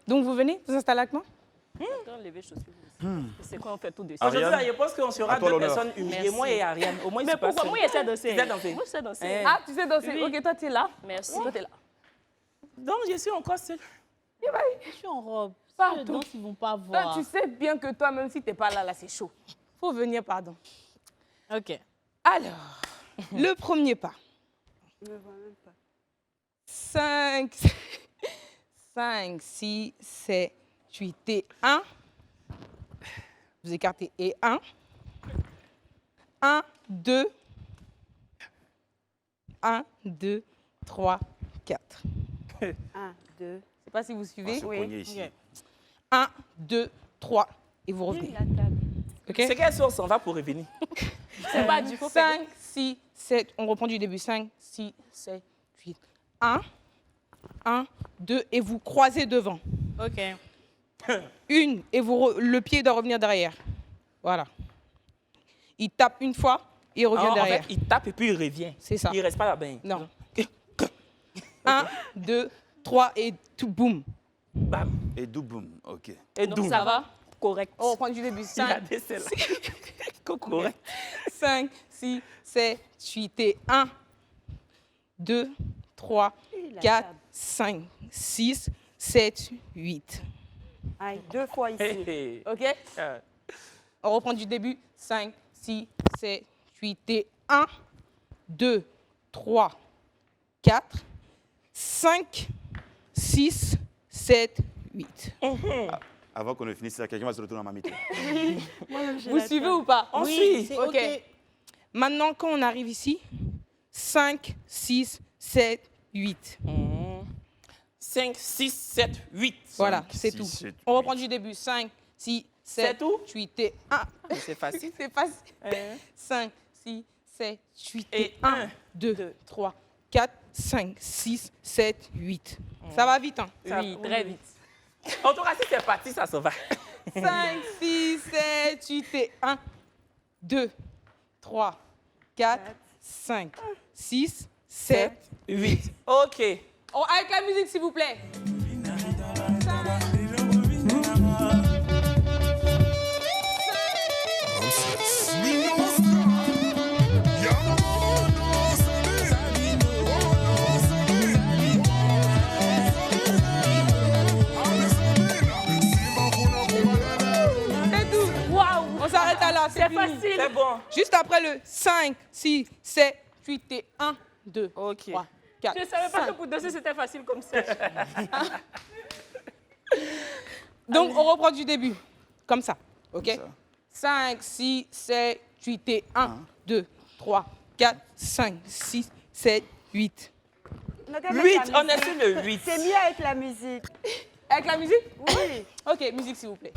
[SPEAKER 2] Donc, vous venez, vous installez avec moi.
[SPEAKER 7] C'est quoi, on fait tout dessus.
[SPEAKER 3] Aujourd'hui, je pense qu'on sera deux personnes humiliées, moi et Ariane. Au moins,
[SPEAKER 7] Mais pourquoi moi, je sais danser?
[SPEAKER 3] Tu sais danser.
[SPEAKER 7] Moi, je sais danser.
[SPEAKER 2] Ah, tu sais danser.
[SPEAKER 7] Oui.
[SPEAKER 2] Ok, toi, tu es là.
[SPEAKER 7] Merci.
[SPEAKER 2] Toi, tu es là.
[SPEAKER 3] Donc, je suis encore seule.
[SPEAKER 1] Je suis en robe.
[SPEAKER 2] Partout.
[SPEAKER 1] Donc, ils vont pas
[SPEAKER 2] Toi,
[SPEAKER 1] voir.
[SPEAKER 2] tu sais bien que toi, même si tu n'es pas là, c'est chaud. Faut venir, pardon.
[SPEAKER 1] Ok.
[SPEAKER 2] Alors, le premier pas.
[SPEAKER 5] Je me vois même pas.
[SPEAKER 2] 5, 6, 7, 8 et 1. Vous écartez et 1. 1, 2. 1, 2, 3, 4.
[SPEAKER 5] 1, 2.
[SPEAKER 2] Je ne sais pas si vous suivez.
[SPEAKER 6] Oui. Ici.
[SPEAKER 2] 1, 2, 3. Et vous revenez. Okay?
[SPEAKER 3] C'est quelle source on va pour revenir?
[SPEAKER 7] C'est pas du coup.
[SPEAKER 2] 5, 6, 7. On reprend du début. 5, 6, 7, 8. 1, 1, 2. Et vous croisez devant.
[SPEAKER 1] Ok.
[SPEAKER 2] Une. Et le pied doit revenir derrière. Voilà. Il tape une fois et il revient derrière.
[SPEAKER 3] En fait, il tape et puis il revient.
[SPEAKER 2] C'est ça.
[SPEAKER 3] Il ne reste pas là-bas.
[SPEAKER 2] Non. 1, 2, 3 et tout, boum.
[SPEAKER 3] Bam.
[SPEAKER 6] Et douboum, ok.
[SPEAKER 3] Et
[SPEAKER 7] Donc,
[SPEAKER 3] doux.
[SPEAKER 7] ça va? Correct.
[SPEAKER 2] On reprend du début.
[SPEAKER 3] Il a
[SPEAKER 2] 5,
[SPEAKER 3] des selles. Correct.
[SPEAKER 2] 5, 6, 7, 8 et 1, 2, 3, 4, 5, 6, 7, 8.
[SPEAKER 5] Aïe, 2 fois ici.
[SPEAKER 3] Hey, hey.
[SPEAKER 2] OK? On reprend du début. 5, 6, 7, 8 et 1, 2, 3, 4, 5, 6, 7, 8.
[SPEAKER 6] Avant qu'on ne finisse ça, quelqu'un va se retrouver dans ma métier.
[SPEAKER 2] Vous suivez ou pas?
[SPEAKER 3] On
[SPEAKER 1] Oui,
[SPEAKER 3] suit.
[SPEAKER 1] c'est
[SPEAKER 2] OK.
[SPEAKER 1] ok.
[SPEAKER 2] Maintenant, quand on arrive ici, 5, 6, 7, 8.
[SPEAKER 3] 5, 6, 7, 8.
[SPEAKER 2] Voilà, c'est
[SPEAKER 6] 6,
[SPEAKER 2] tout.
[SPEAKER 6] 7,
[SPEAKER 2] On reprend du début. 5, 6, 7,
[SPEAKER 3] tout
[SPEAKER 2] 8 et 1.
[SPEAKER 3] C'est facile.
[SPEAKER 2] C'est facile. 5, 6, 7, 8
[SPEAKER 3] Et
[SPEAKER 2] et 1, 2, 3, 4, 5, 6, 7, 8. Ça va vite, hein?
[SPEAKER 7] Oui, très vite.
[SPEAKER 3] En tout cas, si c'est parti, ça se va.
[SPEAKER 2] 5, 6, 7, 8 et 1, 2, 3, 4, 5, 6, 7,
[SPEAKER 3] 8. OK.
[SPEAKER 2] Oh, avec la musique, s'il vous plaît. C'est tout. Waouh. On s'arrête à là, c'est
[SPEAKER 7] facile.
[SPEAKER 3] C'est bon.
[SPEAKER 2] Juste après le 5, 6, 7, 8 et 1, 2,
[SPEAKER 3] OK.
[SPEAKER 2] 3, 4,
[SPEAKER 7] Je ne savais pas
[SPEAKER 2] 5.
[SPEAKER 7] que pour danser, c'était facile comme ça.
[SPEAKER 2] Donc, on reprend du début. Comme ça. OK?
[SPEAKER 6] Comme ça.
[SPEAKER 2] 5, 6, 7, 8 et 1, 2, 3, 4, 5, 6, 7, 8.
[SPEAKER 3] 8, on est sur le 8.
[SPEAKER 5] C'est mieux avec la musique.
[SPEAKER 2] Avec la musique?
[SPEAKER 5] Oui.
[SPEAKER 2] OK, musique, s'il vous plaît.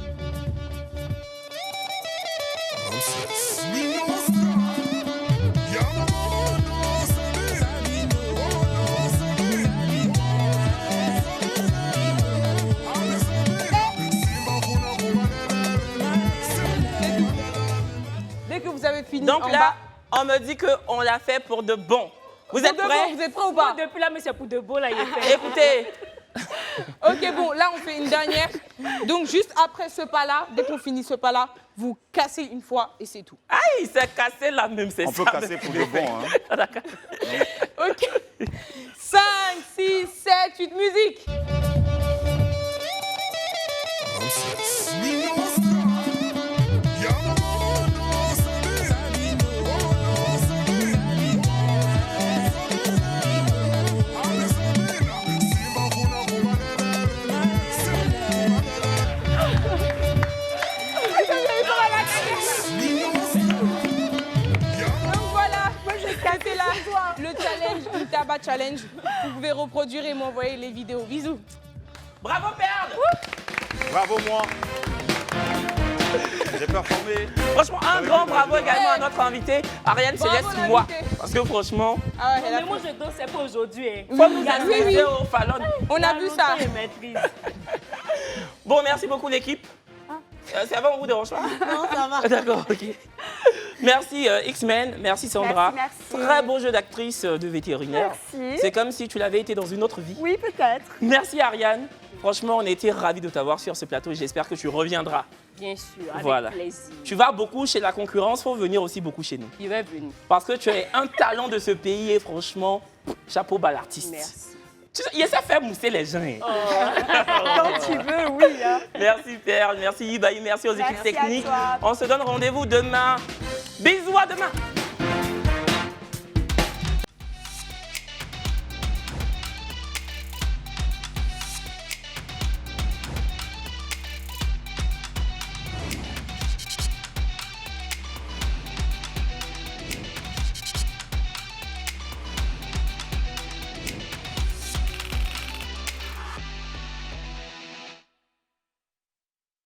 [SPEAKER 2] Dès que vous avez fini
[SPEAKER 3] Donc
[SPEAKER 2] en
[SPEAKER 3] là, on me dit qu'on l'a fait pour de bon. Vous êtes prêts?
[SPEAKER 2] Vous êtes prêts ou pas?
[SPEAKER 7] Depuis là, mais c'est pour de beau, là, il est fait.
[SPEAKER 3] Écoutez,
[SPEAKER 2] OK, bon, là, on fait une dernière. Donc, juste après ce pas-là, dès qu'on finit ce pas-là, vous cassez une fois et c'est tout.
[SPEAKER 3] ah, il s'est cassé là même, c'est ça.
[SPEAKER 6] On peut casser pour de bon. Hein.
[SPEAKER 2] OK. 5, 6, 7, 8, musique. Donc voilà, c'était là le challenge, le tabac challenge. Vous pouvez reproduire et m'envoyer les vidéos. Bisous.
[SPEAKER 3] Bravo, Perle.
[SPEAKER 6] Bravo, moi. J'ai performé.
[SPEAKER 3] Franchement, un grand bravo également à notre invité, Ariane
[SPEAKER 2] Bravo,
[SPEAKER 3] Céleste Moi.
[SPEAKER 2] l'invité.
[SPEAKER 3] Parce que franchement,
[SPEAKER 2] Ah ouais,
[SPEAKER 7] Non,
[SPEAKER 2] elle a
[SPEAKER 7] mais moi, je dansais pas aujourd'hui. Hein.
[SPEAKER 3] faut nous
[SPEAKER 2] Oui, oui.
[SPEAKER 3] inviter au Fallon.
[SPEAKER 2] On a vu ça.
[SPEAKER 7] Je maîtrise.
[SPEAKER 3] Bon, merci beaucoup l'équipe. Ça va, on vous dérange pas?
[SPEAKER 1] Non, ça va.
[SPEAKER 3] D'accord, ok. Merci X-Men, merci Sandra.
[SPEAKER 5] Merci, merci.
[SPEAKER 3] Très beau jeu d'actrice de vétérinaire.
[SPEAKER 5] Merci.
[SPEAKER 3] C'est comme si tu l'avais été dans une autre vie.
[SPEAKER 5] Oui, peut-être.
[SPEAKER 3] Merci Ariane. Franchement, on a été ravis de t'avoir sur ce plateau et j'espère que tu reviendras.
[SPEAKER 7] Bien sûr, avec
[SPEAKER 3] Voilà.
[SPEAKER 7] plaisir.
[SPEAKER 3] Tu vas beaucoup chez la concurrence, faut venir aussi beaucoup chez nous.
[SPEAKER 7] Il va venir.
[SPEAKER 3] Parce que tu es un talent de ce pays et franchement, chapeau bas l'artiste.
[SPEAKER 7] Merci.
[SPEAKER 3] Il essaie de faire mousser les gens. hein.
[SPEAKER 5] Quand tu veux, oui. Hein.
[SPEAKER 3] Merci Perle, merci Ibaï, merci aux équipes
[SPEAKER 5] Merci à
[SPEAKER 3] techniques.
[SPEAKER 5] toi.
[SPEAKER 3] On se donne rendez-vous demain. Bisous à demain.